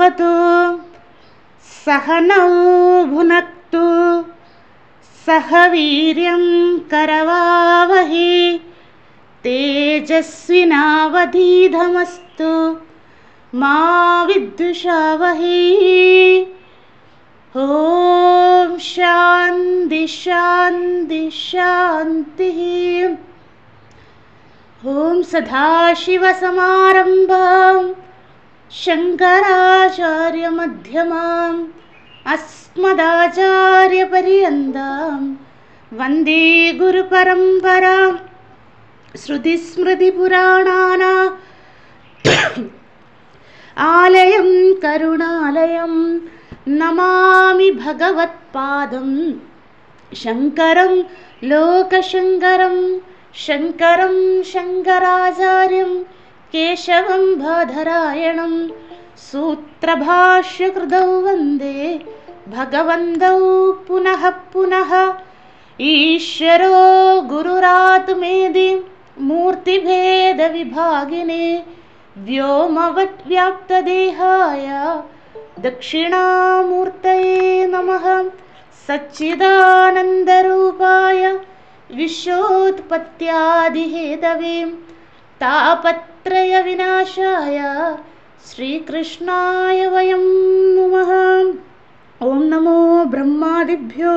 भवतु सहनौ भुनक्तु सह वीर्यं करवावहै तेजस्विनावधीतमस्तु मा विद्विषावहै। ॐ शान्ति शान्ति शान्तिः। ॐ सदाशिवसमारम्भां शङ्कराचार्यमध्यमाम् अस्मदाचार्यपर्यन्तां वन्दे गुरुपरम्पराम्। श्रुतिस्मृतिपुराणानाम् आलयं करुणालयं नमामि भगवत्पादं शङ्करं लोकशङ्करं शङ्करं शङ्कराचार्यं केशवं बादरायणं सूत्रभाष्यकृतौ वन्दे भगवन्तौ पुनः पुनः। ईश्वरो गुरुरात्मेति मूर्तिभेदविभागिने व्योमवद्व्याप्तदेहाय दक्षिणामूर्तये नमः। सच्चिदानन्दरूपाय विश्वोत्पत्त्यादिहेतवे तापत्रयविनाशाय श्रीकृष्णाय वयं नमः। ॐ नमो ब्रह्मादिभ्यो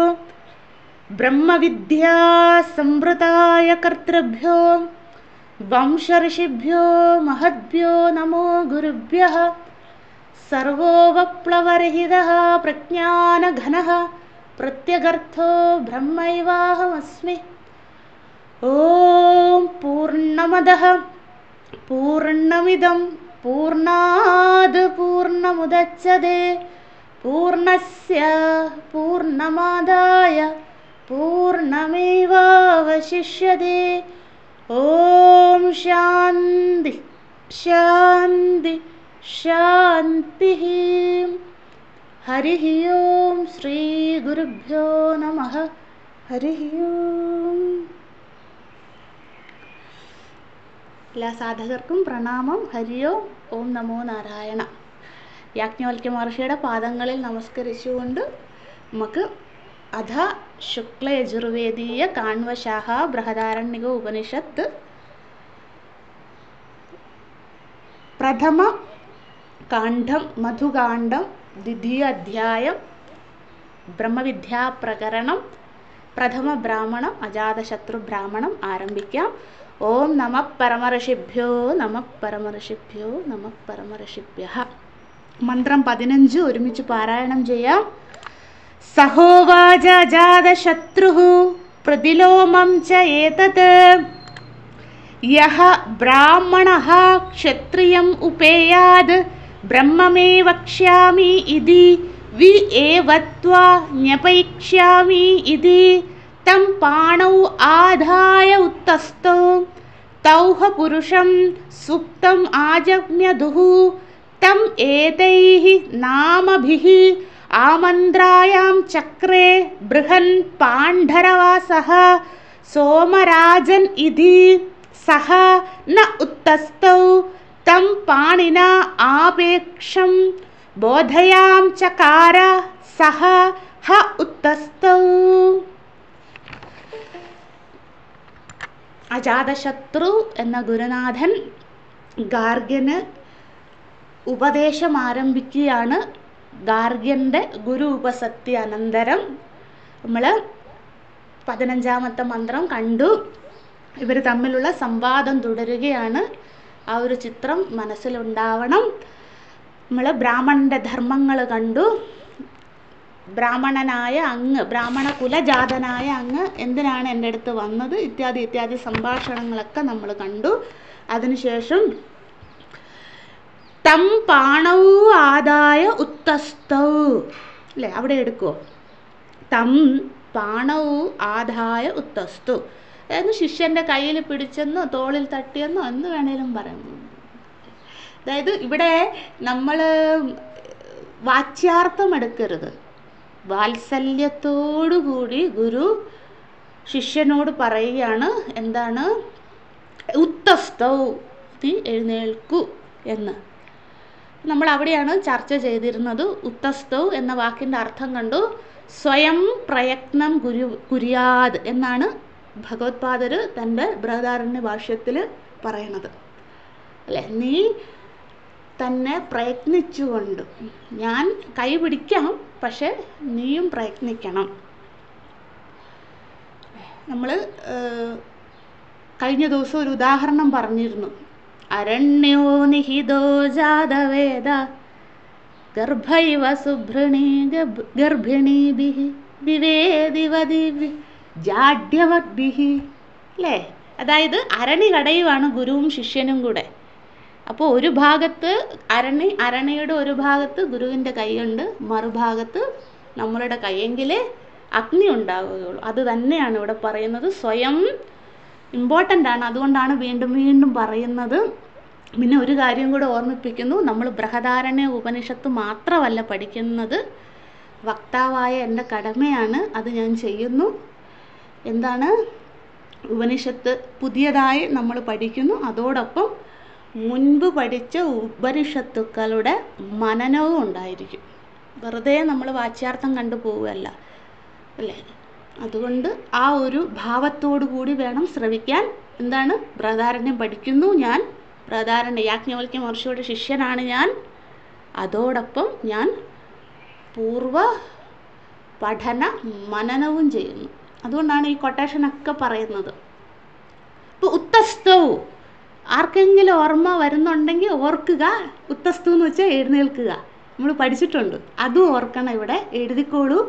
ब्रह्मविद्या संवृताय कर्तृभ्यो वंशऋषिभ्यो महद्भ्यो नमो गुरुभ्यः। सर्वोपप्लवरहितः प्रज्ञानघनः प्रत्यगर्थो ब्रह्मैवाहमस्मि। ॐ पूर्णमदः पूर्णमिदं पूर्णाद् पूर्णमुदच्यते पूर्णस्य पूर्णमादाय पूर्णमेवावशिष्यते। ॐ शान्ति शान्ति शान्तिः। हरिः ओं श्रीगुरुभ्यो नमः। हरिः ओं. എല്ലാ സാധകർക്കും പ്രണാമം. ഹരി ഓം. ഓം നമോ നാരായണ. യാജ്ഞവൽക്യ മഹർഷിയുടെ പാദങ്ങളിൽ നമസ്കരിച്ചുകൊണ്ട് നമുക്ക് അധ ശുക്ലയജുർവേദീയ കാണ്വശാഖ ബൃഹദാരണ്യക ഉപനിഷത്ത് പ്രഥമ കാണ്ഡം മധുകാണ്ഡം ദ്വിതീയ അധ്യായം ബ്രഹ്മവിദ്യാപ്രകരണം പ്രഥമ ബ്രാഹ്മണം അജാതശത്രു ബ്രാഹ്മണം ആരംഭിക്കാം. ഓം നമഃ പരമഋഷിഭ്യോ നമഃ പരമഋഷിഭ്യോ നമഃ പരമഋഷിഭ്യഃ. മന്ത്രം 15 ഒരുമിച്ച് പാരായണം ചെയ്യാം. സഹോവാച അജാതശത്രുഃ പ്രതിലോമം ച ഏതത് യഹ ബ്രാഹ്മണഃ ക്ഷത്രിയം ഉപേയാത് ബ്രഹ്മമേ വക്ഷ്യാമി ഇതി വി ഏവത്വാ ജ്ഞപയിഷ്യാമി ഇതി തം പാണൗ ആധായ ഉത്തസ്ഥൗ തൗഹ പുരുഷം സുപ്തം ആജജ്ഞതുഃ തം ഏതൈഃ നാമഭിഃ ആമന്ത്രായാം ചക്രേ ബൃഹൻ പാണ്ഡരവാസഃ സോമരാജൻ ഇതി സഹ ന ഉത്തസ്ഥൗ തം പാണിനാ ആപേക്ഷം ബോധയാം ചകാര സഹ ഹ ഉത്തസ്ഥൗ. അജാതശത്രു എന്ന ഗുരുനാഥൻ ഗാർഗ്യന് ഉപദേശം ആരംഭിക്കുകയാണ്. ഗാർഗ്യൻ്റെ ഗുരു ഉപസത്തി അനന്തരം നമ്മൾ 15ാമത്തെ മന്ത്രം കണ്ടു. ഇവർ തമ്മിലുള്ള സംവാദം തുടരുകയാണ്. ആ ഒരു ചിത്രം മനസ്സിലുണ്ടാവണം. നമ്മൾ ബ്രാഹ്മണൻ്റെ ധർമ്മങ്ങൾ കണ്ടു. ബ്രാഹ്മണനായ അങ്ങ്, ബ്രാഹ്മണ കുലജാതനായ അങ്ങ് എന്തിനാണ് എൻ്റെ അടുത്ത് വന്നത് ഇത്യാദി ഇത്യാദി സംഭാഷണങ്ങളൊക്കെ നമ്മൾ കണ്ടു. അതിനുശേഷം തം പാണൗ ആദായ ഉത്തസ്ഥൗ അല്ലേ, അവിടെ എടുക്കുമോ? തം പാണൗ ആദായ ഉത്തസ്തു എന്ന് ശിഷ്യൻ്റെ കയ്യിൽ പിടിച്ചെന്നോ തോളിൽ തട്ടിയെന്നോ എന്ന് വേണേലും പറയാം. അതായത് ഇവിടെ നമ്മൾ വാച്യാർത്ഥം എടുക്കരുത്. വാത്സല്യത്തോടുകൂടി ഗുരു ശിഷ്യനോട് പറയുകയാണ്, എന്താണ്? ഉത്തസ്തൗ, നീ എഴുന്നേൽക്കൂ എന്ന്. നമ്മൾ അവിടെയാണ് ചർച്ച ചെയ്തിരുന്നത്. ഉത്തസ്തൗ എന്ന വാക്കിൻ്റെ അർത്ഥം കണ്ടു. സ്വയം പ്രയത്നം കുര്യാത് എന്നാണ് ഭഗവത്പാദർ തൻ്റെ ബൃഹദാരണ്യ ഭാഷ്യത്തിൽ പറയണത് അല്ലേ. നീ തന്നെ പ്രയത്നിച്ചുകൊണ്ട്, ഞാൻ കൈ പിടിക്കാം, പക്ഷെ നീയും പ്രയത്നിക്കണം. നമ്മൾ കഴിഞ്ഞ ദിവസം ഒരു ഉദാഹരണം പറഞ്ഞിരുന്നു. അരണ്യോ നിഹിതോ ജാതവേദ ഗർഭൈവ സുഭൃണീ ഗർഭിണീഭിഃ വിവേദിവതി ജാഡ്യവദ്ഭിഃ അല്ലേ. അതായത് അരണി കടയുവാണ് ഗുരുവും ശിഷ്യനും കൂടെ. അപ്പോൾ ഒരു ഭാഗത്ത് അരണിയുടെ ഒരു ഭാഗത്ത് ഗുരുവിൻ്റെ കൈയുണ്ട്, മറുഭാഗത്ത് നമ്മളുടെ കൈയെങ്കിലേ അഗ്നി ഉണ്ടാവുകയുള്ളൂ. അത് തന്നെയാണ് ഇവിടെ പറയുന്നത്. സ്വയം ഇമ്പോർട്ടൻ്റ് ആണ്, അതുകൊണ്ടാണ് വീണ്ടും വീണ്ടും പറയുന്നത്. പിന്നെ ഒരു കാര്യം കൂടെ ഓർമ്മിപ്പിക്കുന്നു, നമ്മൾ ബൃഹദാരണ്യ ഉപനിഷത്ത് മാത്രമല്ല പഠിക്കുന്നത്, വക്താവായ എൻ്റെ കടമയാണ്, അത് ഞാൻ ചെയ്യുന്നു. എന്താണ്? ഉപനിഷത്ത് പുതിയതായി നമ്മൾ പഠിക്കുന്നു, അതോടൊപ്പം മുൻപ് പഠിച്ച ഉപനിഷത്തുക്കളുടെ മനനവും ഉണ്ടായിരിക്കും. വെറുതെ നമ്മൾ വാച്യാർത്ഥം കണ്ടു പോവുകയല്ല അല്ലേ. അതുകൊണ്ട് ആ ഒരു ഭാവത്തോടു കൂടി വേണം ശ്രവിക്കാൻ. എന്താണ്? ബൃഹദാരണ്യം പഠിക്കുന്നു ഞാൻ, യാജ്ഞവൽക്യ മഹർഷിയുടെ ശിഷ്യനാണ് ഞാൻ, അതോടൊപ്പം ഞാൻ പൂർവ പഠന മനനവും ചെയ്യുന്നു. അതുകൊണ്ടാണ് ഈ കൊട്ടേഷനൊക്കെ പറയുന്നത്. ഇപ്പോൾ ഉത്തസ്തൗ ആർക്കെങ്കിലും ഓർമ്മ വരുന്നുണ്ടെങ്കിൽ ഓർക്കുക. ഉത്തസ്തു എന്ന് വെച്ചാൽ എഴുന്നേൽക്കുക, നമ്മൾ പഠിച്ചിട്ടുണ്ട്, അതും ഓർക്കണം. ഇവിടെ എഴുതിക്കോളൂ.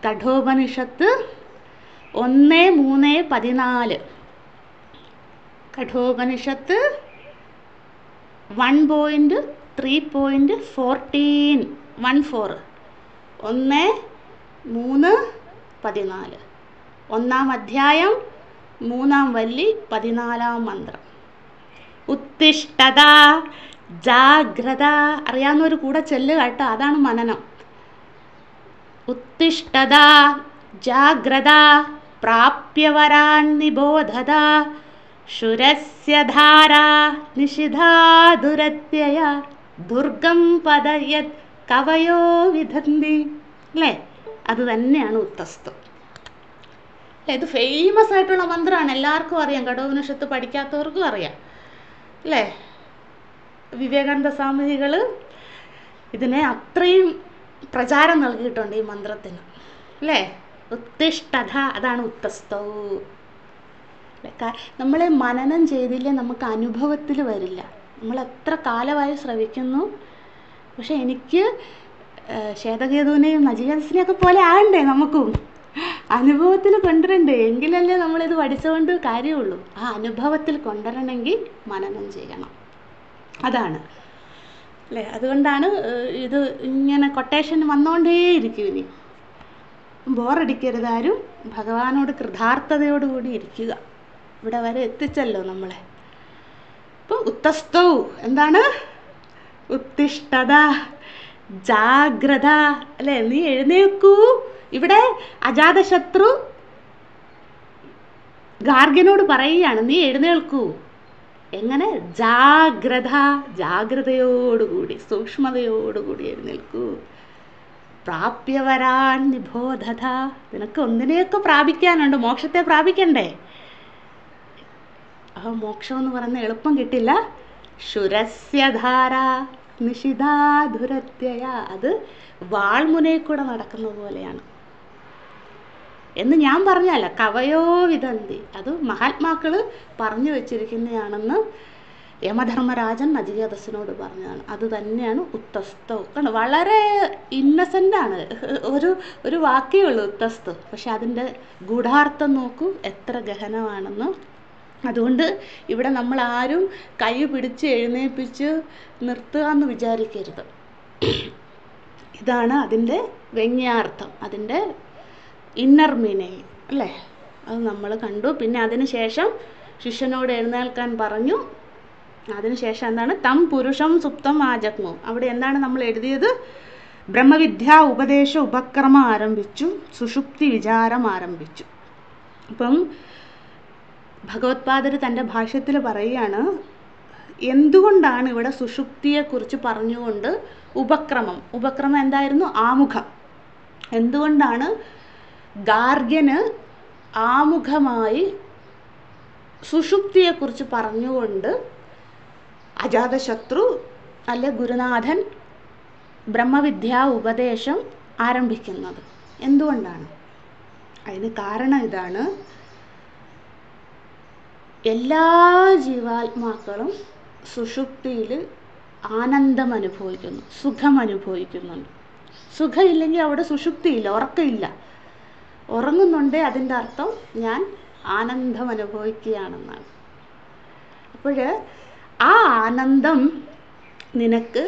കഠോപനിഷത്ത് 1:3-14. കഠോപനിഷത്ത് 1.3.14 1:3-14 ഒന്നാം അധ്യായം 3-ാം വല്ലി 14-ാം മന്ത്രം. ഉത്തിഷ്ഠത ജാഗ്രത. അറിയാവുന്നവർ കൂടെ ചെല്ലുക കേട്ടോ, അതാണ് മനനം. ഉത്തിഷ്ഠത ജാഗ്രത പ്രാപ്യവരാൻ നിബോധത ശുരസ്യ ധാരാ നിഷിധാ ദുരത്യയ ദുർഗം പദയത് കവയോ വിധന്തി അല്ലേ. അത് തന്നെയാണ് ഉത്തസ്തം. ഇത് ഫേമസ് ആയിട്ടുള്ള മന്ത്രമാണ്, എല്ലാവർക്കും അറിയാം. കഠോപനിഷത്ത് പഠിക്കാത്തവർക്കും അറിയാം അല്ലേ. വിവേകാനന്ദ സ്വാമിജികൾ ഇതിനെ അത്രയും പ്രചാരം നൽകിയിട്ടുണ്ട് ഈ മന്ത്രത്തിന് അല്ലേ. ഉത്തിഷ്ഠത, അതാണ് ഉത്തസ്തൗ. നമ്മളെ മനനം ചെയ്തില്ലേ നമുക്ക് അനുഭവത്തിൽ വരില്ല. നമ്മൾ എത്ര കാലമായി ശ്രവിക്കുന്നു, പക്ഷെ എനിക്ക് ശ്വേതകേതുവിനെയും നചികേതസിനെയൊക്കെ പോലെ ആകണ്ടേ, നമുക്കും അനുഭവത്തിൽ കൊണ്ടുവരണ്ടേ, എങ്കിലല്ലേ നമ്മളിത് പഠിച്ചുകൊണ്ട് കാര്യമുള്ളൂ. ആ അനുഭവത്തിൽ കൊണ്ടുവരണമെങ്കിൽ മനനം ചെയ്യണം, അതാണ് അല്ലേ. അതുകൊണ്ടാണ് ഇത് ഇങ്ങനെ കൊട്ടേഷൻ വന്നുകൊണ്ടേയിരിക്കും. ഇനി ബോറടിക്കരുതാരും, ഭഗവാനോട് കൃതാർത്ഥതയോടുകൂടി ഇരിക്കുക. ഇവിടെ വരെ എത്തിച്ചല്ലോ നമ്മളെ. ഇപ്പോൾ ഉത്തസ്തൗ എന്താണ്? ഉത്തിഷ്ഠത ജാഗ്രത അല്ലേ. നീ എഴുന്നേൽക്കൂ. ഇവിടെ അജാതശത്രു ഗാർഗ്യനോട് പറയുകയാണ്, നീ എഴുന്നേൽക്കൂ. എങ്ങനെ? ജാഗ്രത, ജാഗ്രതയോടുകൂടി, സൂക്ഷ്മതയോടുകൂടി എഴുന്നേൽക്കൂ. പ്രാപ്യവരാൻ നിബോധത. നിനക്ക് ഒന്നിനെയൊക്കെ പ്രാപിക്കാനുണ്ട്, മോക്ഷത്തെ പ്രാപിക്കണ്ടേ. ആ മോക്ഷം എന്ന് പറയുന്ന എളുപ്പം കിട്ടില്ല. ശുരസ്യധാര നിഷിധാധുരത്യയ. അത് വാൾമുനയിൽ കൂടെ നടക്കുന്ന പോലെയാണ് എന്ന് ഞാൻ പറഞ്ഞല്ല, കവയോ വിധന്തി. അത് മഹാത്മാക്കൾ പറഞ്ഞു വച്ചിരിക്കുന്നതാണെന്ന് യമധർമ്മരാജൻ നചികേതസിനോട് പറഞ്ഞതാണ്. അത് തന്നെയാണ് ഉത്തസ്തൗ. കണ്ടോ, വളരെ ഇന്നസെൻ്റാണ്, ഒരു വാക്കേ ഉള്ളൂ ഉത്തസ്തൗ, പക്ഷെ അതിൻ്റെ ഗൂഢാർത്ഥം നോക്കൂ എത്ര ഗഹനമാണെന്ന്. അതുകൊണ്ട് ഇവിടെ നമ്മൾ ആരും കൈ പിടിച്ച് എഴുന്നേൽപ്പിച്ച് നിർത്തുക എന്ന് വിചാരിക്കരുത്. ഇതാണ് അതിൻ്റെ വ്യംഗ്യാർത്ഥം, അതിൻ്റെ ഇന്നർ മീനിങ് അല്ലേ. അത് നമ്മൾ കണ്ടു. പിന്നെ അതിന് ശേഷം ശിഷ്യനോട് എഴുന്നേൽക്കാൻ പറഞ്ഞു. അതിനുശേഷം എന്താണ്? തം പുരുഷം സുപ്തം ആജഗ്മു. അവിടെ എന്താണ് നമ്മൾ എഴുതിയത്? ബ്രഹ്മവിദ്യാ ഉപദേശ ഉപക്രമം ആരംഭിച്ചു, സുഷുപ്തി വിചാരം ആരംഭിച്ചു. അപ്പം ഭഗവത്പാദർ തൻ്റെ ഭാഷ്യത്തിൽ പറയുകയാണ്, എന്തുകൊണ്ടാണ് ഇവിടെ സുഷുപ്തിയെക്കുറിച്ച് പറഞ്ഞുകൊണ്ട് ഉപക്രമം എന്തായിരുന്നു? ആമുഖം. എന്തുകൊണ്ടാണ് ഗാർഗ്യന് ആമുഖമായി സുഷുപ്തിയെക്കുറിച്ച് പറഞ്ഞുകൊണ്ട് അജാതശത്രു അല്ലെ ഗുരുനാഥൻ ബ്രഹ്മവിദ്യാ ഉപദേശം ആരംഭിക്കുന്നത്? എന്തുകൊണ്ടാണ്? അതിന് കാരണം ഇതാണ്. എല്ലാ ജീവാത്മാക്കളും സുഷുപ്തിയിൽ ആനന്ദം അനുഭവിക്കുന്നു, സുഖം അനുഭവിക്കുന്നുണ്ട്. സുഖമില്ലെങ്കിൽ അവിടെ സുഷുപ്തിയില്ല, ഉറക്കമില്ല. ഉറങ്ങുന്നുണ്ട്, അതിൻ്റെ അർത്ഥം ഞാൻ ആനന്ദം അനുഭവിക്കുകയാണെന്നാണ്. അപ്പോൾ ആ ആനന്ദം നിനക്ക്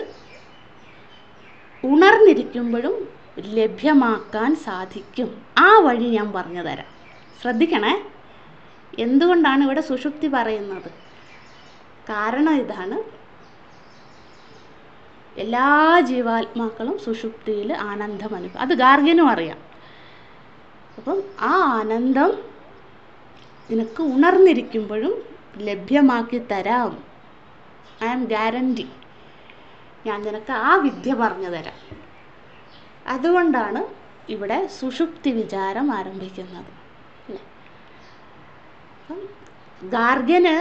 ഉണർന്നിരിക്കുമ്പോഴും ലഭ്യമാക്കാൻ സാധിക്കും. ആ വഴി ഞാൻ പറഞ്ഞു തരാം. ശ്രദ്ധിക്കണേ. എന്തുകൊണ്ടാണ് ഇവിടെ സുഷുപ്തി പറയുന്നത്? കാരണം ഇതാണ്. എല്ലാ ജീവാത്മാക്കളും സുഷുപ്തിയിൽ ആനന്ദം അനുഭവം, അത് ഗാർഗ്യനും അറിയാം. അപ്പം ആ ആനന്ദം നിനക്ക് ഉണർന്നിരിക്കുമ്പോഴും ലഭ്യമാക്കി തരാം. I am guarantee. ഞാൻ നിനക്ക് ആ വിദ്യ പറഞ്ഞു തരാം. അതുകൊണ്ടാണ് ഇവിടെ സുഷുപ്തി വിചാരം ആരംഭിക്കുന്നത്. അല്ലേ? ഗാർഗ്യന്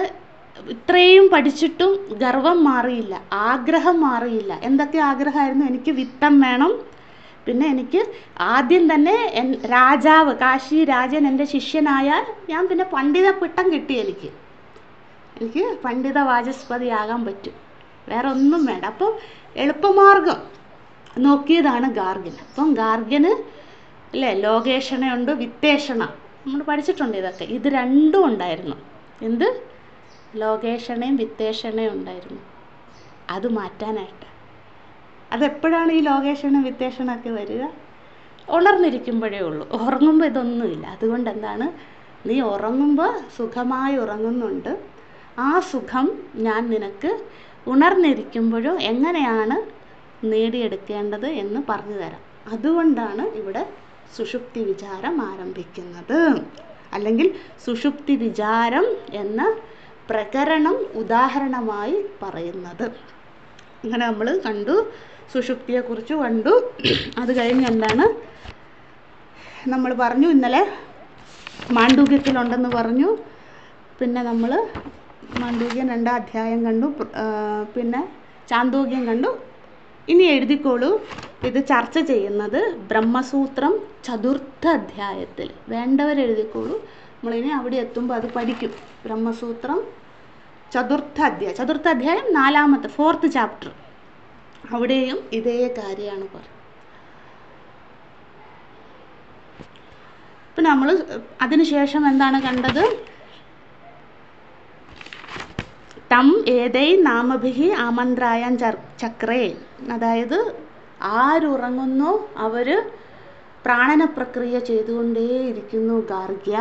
ഇത്രയും പഠിച്ചിട്ടും ഗർവം മാറിയില്ല, ആഗ്രഹം മാറിയില്ല. എന്തൊക്കെ ആഗ്രഹമായിരുന്നു? എനിക്ക് വിത്തം വേണം, പിന്നെ എനിക്ക് ആദ്യം തന്നെ രാജാവ്, കാശി രാജൻ എൻ്റെ ശിഷ്യനായാൽ ഞാൻ പിന്നെ പണ്ഡിത പിട്ടം കിട്ടി, എനിക്ക് പണ്ഡിത വാചസ്പതിയാകാൻ പറ്റും, വേറെ ഒന്നും വേണ്ട. അപ്പം എളുപ്പമാർഗം നോക്കിയതാണ് ഗാർഗ്യൻ. അപ്പം ഗാർഗ്യന് അല്ലേ ലോകേഷണയുണ്ട്, വിത്തേഷണ, നമ്മൾ പഠിച്ചിട്ടുണ്ട് ഇതൊക്കെ. ഇത് രണ്ടും ഉണ്ടായിരുന്നു. എന്ത്? ലോകേഷണയും വിത്തേഷണയും ഉണ്ടായിരുന്നു. അത് മാറ്റാനായിട്ട്. അതെപ്പോഴാണ് ഈ ലോകേഷണ വിത്തേഷണമൊക്കെ വരിക? ഉണർന്നിരിക്കുമ്പോഴേ ഉള്ളൂ. ഉറങ്ങുമ്പോൾ ഇതൊന്നുമില്ല. അതുകൊണ്ട് എന്താണ്? നീ ഉറങ്ങുമ്പോൾ സുഖമായി ഉറങ്ങുന്നുണ്ട്. ആ സുഖം ഞാൻ നിനക്ക് ഉണർന്നിരിക്കുമ്പോഴും എങ്ങനെയാണ് നേടിയെടുക്കേണ്ടത് എന്ന് പറഞ്ഞു തരാം. അതുകൊണ്ടാണ് ഇവിടെ സുഷുപ്തി വിചാരം ആരംഭിക്കുന്നത്. അല്ലെങ്കിൽ സുഷുപ്തി വിചാരം എന്ന പ്രകരണം ഉദാഹരണമായി പറയുന്നത്. അങ്ങനെ നമ്മൾ കണ്ടു, സുഷുപ്തിയെക്കുറിച്ച് കണ്ടു. അത് കഴിഞ്ഞ് എന്താണ് നമ്മൾ പറഞ്ഞു? ഇന്നലെ മാണ്ഡൂക്യത്തിലുണ്ടെന്ന് പറഞ്ഞു. പിന്നെ നമ്മൾ മാണ്ഡൂക്യം 2-ാം അധ്യായം കണ്ടു, പിന്നെ ചാന്തോക്യം കണ്ടു. ഇനി എഴുതിക്കോളൂ. ഇത് ചർച്ച ചെയ്യുന്നത് ബ്രഹ്മസൂത്രം 4ാം അധ്യായത്തിൽ. വേണ്ടവരെഴുതിക്കോളൂ. നമ്മളിനി അവിടെ എത്തുമ്പോൾ അത് പഠിക്കും. ബ്രഹ്മസൂത്രം 4ാം അധ്യായം, 4ാം അധ്യായം 4ാമത്തെ 4th ചാപ്റ്റർ. അവിടെയും ഇതേ കാര്യമാണ് പറയുന്നത്. ഇപ്പം നമ്മൾ അതിനുശേഷം എന്താണ് കണ്ടത്? തം ഏതൈ നാമഭിഹി ആമന്ത്രായാൻ ചക്രേ. അതായത് ആരുറങ്ങുന്നോ അവർ പ്രാണന പ്രക്രിയ ചെയ്തുകൊണ്ടേയിരിക്കുന്നു ഗാർഗ്യ.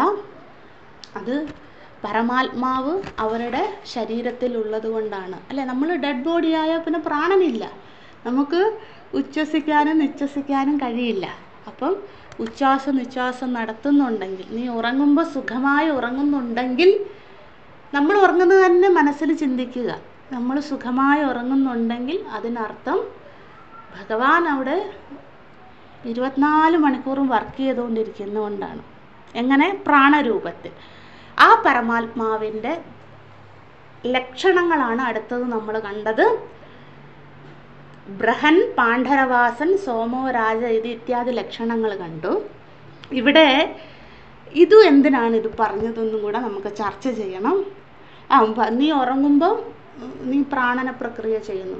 അത് പരമാത്മാവ് അവരുടെ ശരീരത്തിലുള്ളത് കൊണ്ടാണ്. അല്ലേ? നമ്മൾ ഡെഡ് ബോഡി ആയാൽ പിന്നെ പ്രാണനില്ല, നമുക്ക് ഉച്ഛ്വസിക്കാനും നിശ്വസിക്കാനും കഴിയില്ല. അപ്പം ഉച്ഛ്വാസം നിശ്വാസം നടത്തുന്നുണ്ടെങ്കിൽ, നീ ഉറങ്ങുമ്പോൾ സുഖമായി ഉറങ്ങുന്നുണ്ടെങ്കിൽ, നമ്മൾ ഉറങ്ങുന്നത് തന്നെ മനസ്സിൽ ചിന്തിക്കുക. നമ്മൾ സുഖമായി ഉറങ്ങുന്നുണ്ടെങ്കിൽ അതിനർത്ഥം ഭഗവാൻ അവിടെ 24 മണിക്കൂറും വർക്ക് ചെയ്തുകൊണ്ടിരിക്കുന്നതുകൊണ്ടാണ്. എങ്ങനെ? പ്രാണരൂപത്തിൽ. ആ പരമാത്മാവിൻ്റെ ലക്ഷണങ്ങളാണ് അടുത്തത് നമ്മൾ കണ്ടത്. ബൃഹൻ, പാണ്ഡരവാസൻ, സോമോ രാജ ഇത്യാദി ലക്ഷണങ്ങൾ കണ്ടു. ഇവിടെ ഇത് എന്തിനാണ് ഇത് പറഞ്ഞതെന്നും കൂടെ നമുക്ക് ചർച്ച ചെയ്യണം. നീ ഉറങ്ങുമ്പോൾ നീ പ്രാണന പ്രക്രിയ ചെയ്യുന്നു,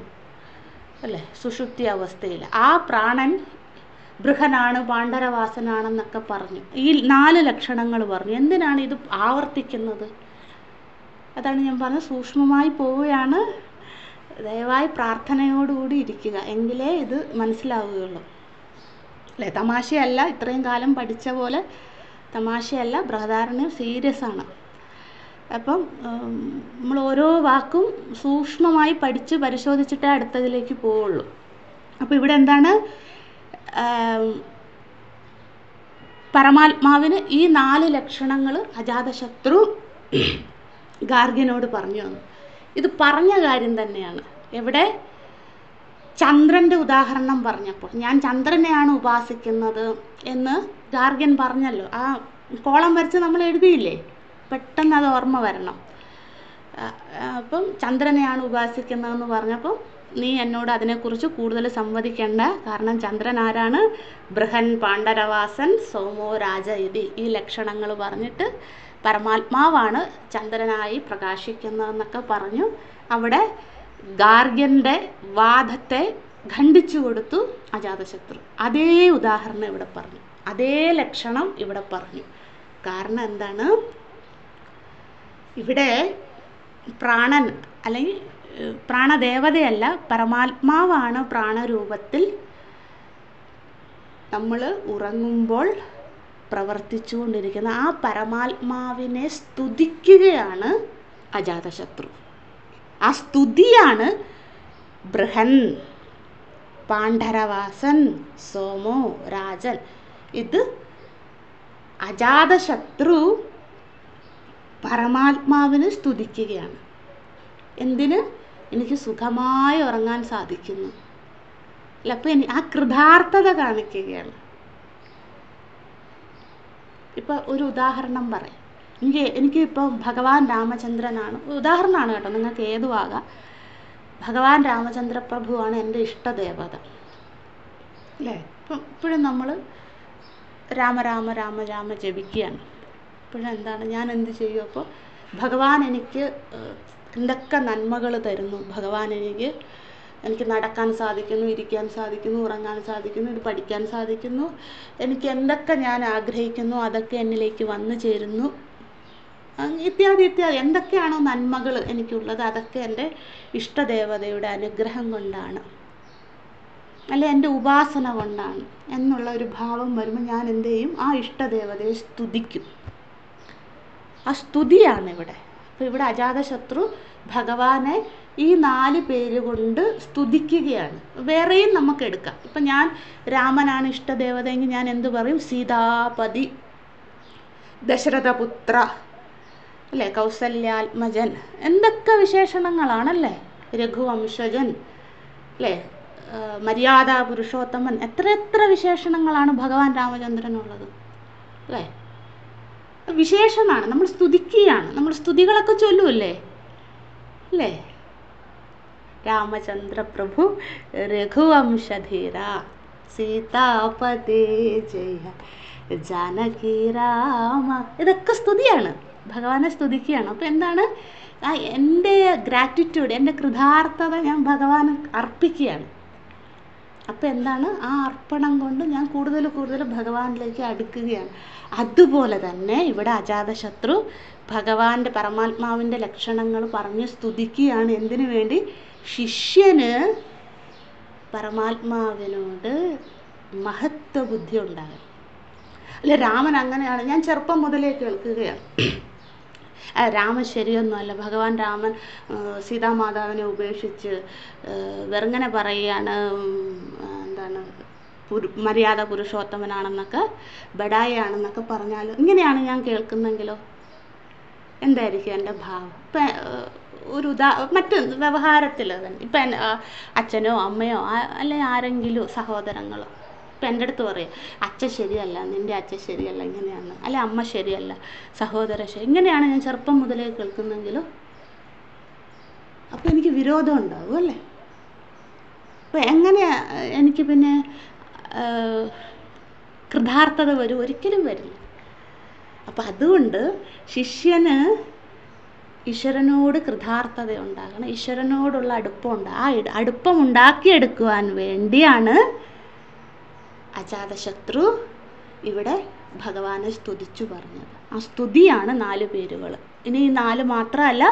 അല്ലേ? സുഷുപ്തി അവസ്ഥയിൽ ആ പ്രാണൻ ബൃഹനാണ്, പാണ്ഡരവാസനാണെന്നൊക്കെ പറഞ്ഞു. ഈ 4 ലക്ഷണങ്ങൾ പറഞ്ഞു. എന്തിനാണ് ഇത് ആവർത്തിക്കുന്നത്? അതാണ് ഞാൻ പറഞ്ഞത്. സൂക്ഷ്മമായി പോവുകയാണ്. ദയവായി പ്രാർത്ഥനയോടുകൂടി ഇരിക്കുക, എങ്കിലേ ഇത് മനസ്സിലാവുകയുള്ളൂ. അല്ലേ? തമാശയല്ല. ഇത്രയും കാലം പഠിച്ച പോലെ തമാശയല്ല. ബൃഹദാരണ്യം സീരിയസ് ആണ്. അപ്പം നമ്മൾ ഓരോ വാക്കും സൂക്ഷ്മമായി പഠിച്ച് പരിശോധിച്ചിട്ടേ അടുത്തതിലേക്ക് പോവുള്ളൂ. അപ്പോൾ ഇവിടെ എന്താണ്? പരമാത്മാവിന് ഈ 4 ലക്ഷണങ്ങൾ അജാതശത്രു ഗാർഗ്യനോട് പറഞ്ഞു തന്നു. ഇത് പറഞ്ഞ കാര്യം തന്നെയാണ്. എവിടെ? ചന്ദ്രൻ്റെ ഉദാഹരണം പറഞ്ഞപ്പോൾ ഞാൻ ചന്ദ്രനെയാണ് ഉപാസിക്കുന്നത് എന്ന് ഗാർഗ്യൻ പറഞ്ഞല്ലോ. ആ കോളം വരച്ച് നമ്മൾ എഴുതിയില്ലേ? പെട്ടെന്ന് അത് ഓർമ്മ വരണം. അപ്പം ചന്ദ്രനെയാണ് ഉപാസിക്കുന്നതെന്ന് പറഞ്ഞപ്പോൾ നീ എന്നോട് അതിനെക്കുറിച്ച് കൂടുതൽ സംവദിക്കേണ്ട. കാരണം ചന്ദ്രൻ ആരാണ്? ബൃഹൻ പാണ്ഡരവാസൻ സോമോ രാജ ഇതി, ഈ ലക്ഷണങ്ങൾ പറഞ്ഞിട്ട് പരമാത്മാവാണ് ചന്ദ്രനായി പ്രകാശിക്കുന്നതെന്നൊക്കെ പറഞ്ഞു. അവിടെ ഗാർഗ്യൻ്റെ വാദത്തെ ഖണ്ഡിച്ചു കൊടുത്തു അജാതശത്രു. അതേ ഉദാഹരണം ഇവിടെ പറഞ്ഞു, അതേ ലക്ഷണം ഇവിടെ പറഞ്ഞു. കാരണം എന്താണ്? ഇവിടെ പ്രാണൻ അല്ലെങ്കിൽ പ്രാണദേവതയല്ല, പരമാത്മാവാണ് പ്രാണരൂപത്തിൽ നമ്മൾ ഉറങ്ങുമ്പോൾ പ്രവർത്തിച്ചു കൊണ്ടിരിക്കുന്ന ആ പരമാത്മാവിനെ സ്തുതിക്കുകയാണ് അജാതശത്രു. ആ സ്തുതിയാണ് ബൃഹൻ, പാണ്ഡരവാസൻ, സോമോ, രാജൻ. ഇത് അജാതശത്രു പരമാത്മാവിനെ സ്തുതിക്കുകയാണ്. എന്തിന്? എനിക്ക് സുഖമായി ഉറങ്ങാൻ സാധിക്കുന്നു അല്ല. അപ്പം ആ കൃതാർത്ഥത കാണിക്കുകയാണ്. ഇപ്പം ഒരു ഉദാഹരണം പറയാം. എനിക്കിപ്പോൾ ഭഗവാൻ രാമചന്ദ്രനാണ്, ഉദാഹരണമാണ് കേട്ടോ, നിങ്ങൾക്ക് ഏതും ആകാം. ഭഗവാൻ രാമചന്ദ്രപ്രഭുവാണ് എൻ്റെ ഇഷ്ടദേവത അല്ലേ. ഇപ്പം ഇപ്പോഴും നമ്മൾ രാമ രാമ രാമ രാമ ജപിക്കുകയാണ്. ഇപ്പോഴും എന്താണ്, ഞാൻ എന്ത് ചെയ്യും? അപ്പോൾ ഭഗവാൻ എനിക്ക് എന്തൊക്കെ നന്മകൾ തരുന്നു. ഭഗവാൻ എനിക്ക് നടക്കാൻ സാധിക്കുന്നു, ഇരിക്കാൻ സാധിക്കുന്നു, ഉറങ്ങാൻ സാധിക്കുന്നു, ഇത് പഠിക്കാൻ സാധിക്കുന്നു. എനിക്ക് എന്തൊക്കെ ഞാൻ ആഗ്രഹിക്കുന്നു അതൊക്കെ എന്നിലേക്ക് വന്നു ചേരുന്നു, ഇത്യാദി ഇത്യാദി. എന്തൊക്കെയാണോ നന്മകൾ എനിക്കുള്ളത് അതൊക്കെ എൻ്റെ ഇഷ്ടദേവതയുടെ അനുഗ്രഹം കൊണ്ടാണ്, അല്ലെ എൻ്റെ ഉപാസന കൊണ്ടാണ് എന്നുള്ള ഒരു ഭാവം വരുമ്പോൾ ഞാൻ എന്ത് ചെയ്യും? ആ ഇഷ്ടദേവതയെ സ്തുതിക്കും. ആ സ്തുതിയാണ് ഇവിടെ. അപ്പോൾ ഇവിടെ അജാതശത്രു ഭഗവാനെ ഈ 4 പേര് കൊണ്ട് സ്തുതിക്കുകയാണ്. വേറെയും നമുക്ക് എടുക്കാം. ഇപ്പം ഞാൻ രാമനാണ് ഇഷ്ടദേവതയെങ്കിൽ ഞാൻ എന്ത് പറയും? സീതാപതി, ദശരഥപുത്ര അല്ലേ, കൗസല്യാത്മജൻ, എന്തൊക്കെ വിശേഷണങ്ങളാണല്ലേ, രഘുവംശജൻ അല്ലേ, മര്യാദാ പുരുഷോത്തമൻ, എത്ര വിശേഷണങ്ങളാണ് ഭഗവാൻ രാമചന്ദ്രനുള്ളത് അല്ലേ. വിശേഷണമാണ്, നമ്മൾ സ്തുതിക്കുകയാണ്. നമ്മൾ സ്തുതികളൊക്കെ ചൊല്ലുമല്ലേ അല്ലേ. രാമചന്ദ്രപ്രഭു രഘുവംശധീര സീതാപതേ ജയ ജാനകി രാമ, ഇതൊക്കെ സ്തുതിയാണ്, ഭഗവാനെ സ്തുതിക്കുകയാണ്. അപ്പോൾ എന്താണ്? എൻ്റെ ഗ്രാറ്റിറ്റ്യൂഡ്, എൻ്റെ കൃതാർത്ഥത ഞാൻ ഭഗവാന് അർപ്പിക്കുകയാണ്. അപ്പോൾ എന്താണ്? ആ അർപ്പണം കൊണ്ട് ഞാൻ കൂടുതൽ ഭഗവാനിലേക്ക് അടുക്കുകയാണ്. അതുപോലെ തന്നെ ഇവിടെ അജാതശത്രു ഭഗവാന്റെ പരമാത്മാവിൻ്റെ ലക്ഷണങ്ങൾ പറഞ്ഞ് സ്തുതിക്കുകയാണ്. എന്തിനു വേണ്ടി? ശിഷ്യന് പരമാത്മാവിനോട് മഹത്വബുദ്ധി ഉണ്ടാകും. അല്ലെ, രാമൻ അങ്ങനെയാണ്. ഞാൻ ചെറുപ്പം മുതലേ കേൾക്കുകയാണ്, രാമൻ ശരിയൊന്നുമല്ല, ഭഗവാൻ രാമൻ സീതാമാതാവിനെ ഉപേക്ഷിച്ച് വെറുങ്ങനെ പറയുകയാണ്, എന്താണ്, മര്യാദ പുരുഷോത്തമനാണെന്നൊക്കെ, ബഡായിയാണെന്നൊക്കെ പറഞ്ഞാൽ ഇങ്ങനെയാണ് ഞാൻ കേൾക്കുന്നെങ്കിലോ എന്തായിരിക്കും എൻ്റെ ഭാവം? ഇപ്പം ഒരു മറ്റ് വ്യവഹാരത്തിൽ തന്നെ ഇപ്പം അച്ഛനോ അമ്മയോ അല്ലെങ്കിൽ ആരെങ്കിലും സഹോദരങ്ങളോ ഇപ്പം എൻ്റെ അടുത്ത് പറയും, അച്ഛൻ ശരിയല്ല, നിൻ്റെ അച്ഛൻ ശരിയല്ല, ഇങ്ങനെയാണ്, അല്ലെ അമ്മ ശരിയല്ല, സഹോദരൻ ശരി, ഇങ്ങനെയാണ് ഞാൻ ചെറുപ്പം മുതലേ കേൾക്കുന്നെങ്കിലോ അപ്പോൾ എനിക്ക് വിരോധം ഉണ്ടാവും അല്ലേ. അപ്പോൾ എങ്ങനെ എനിക്ക് പിന്നെ കൃതാർത്ഥത വരും? ഒരിക്കലും വരില്ല. അപ്പം അതുകൊണ്ട് ശിഷ്യന് ഈശ്വരനോട് കൃതാർത്ഥത ഉണ്ടാകണം, ഈശ്വരനോടുള്ള അടുപ്പമുണ്ട്. ആ അടുപ്പം ഉണ്ടാക്കിയെടുക്കുവാൻ വേണ്ടിയാണ് അജാതശത്രു ഇവിടെ ഭഗവാനെ സ്തുതിച്ചു പറഞ്ഞത്. ആ സ്തുതിയാണ് 4 പേരുകൾ. ഇനി ഈ 4 മാത്രമല്ല,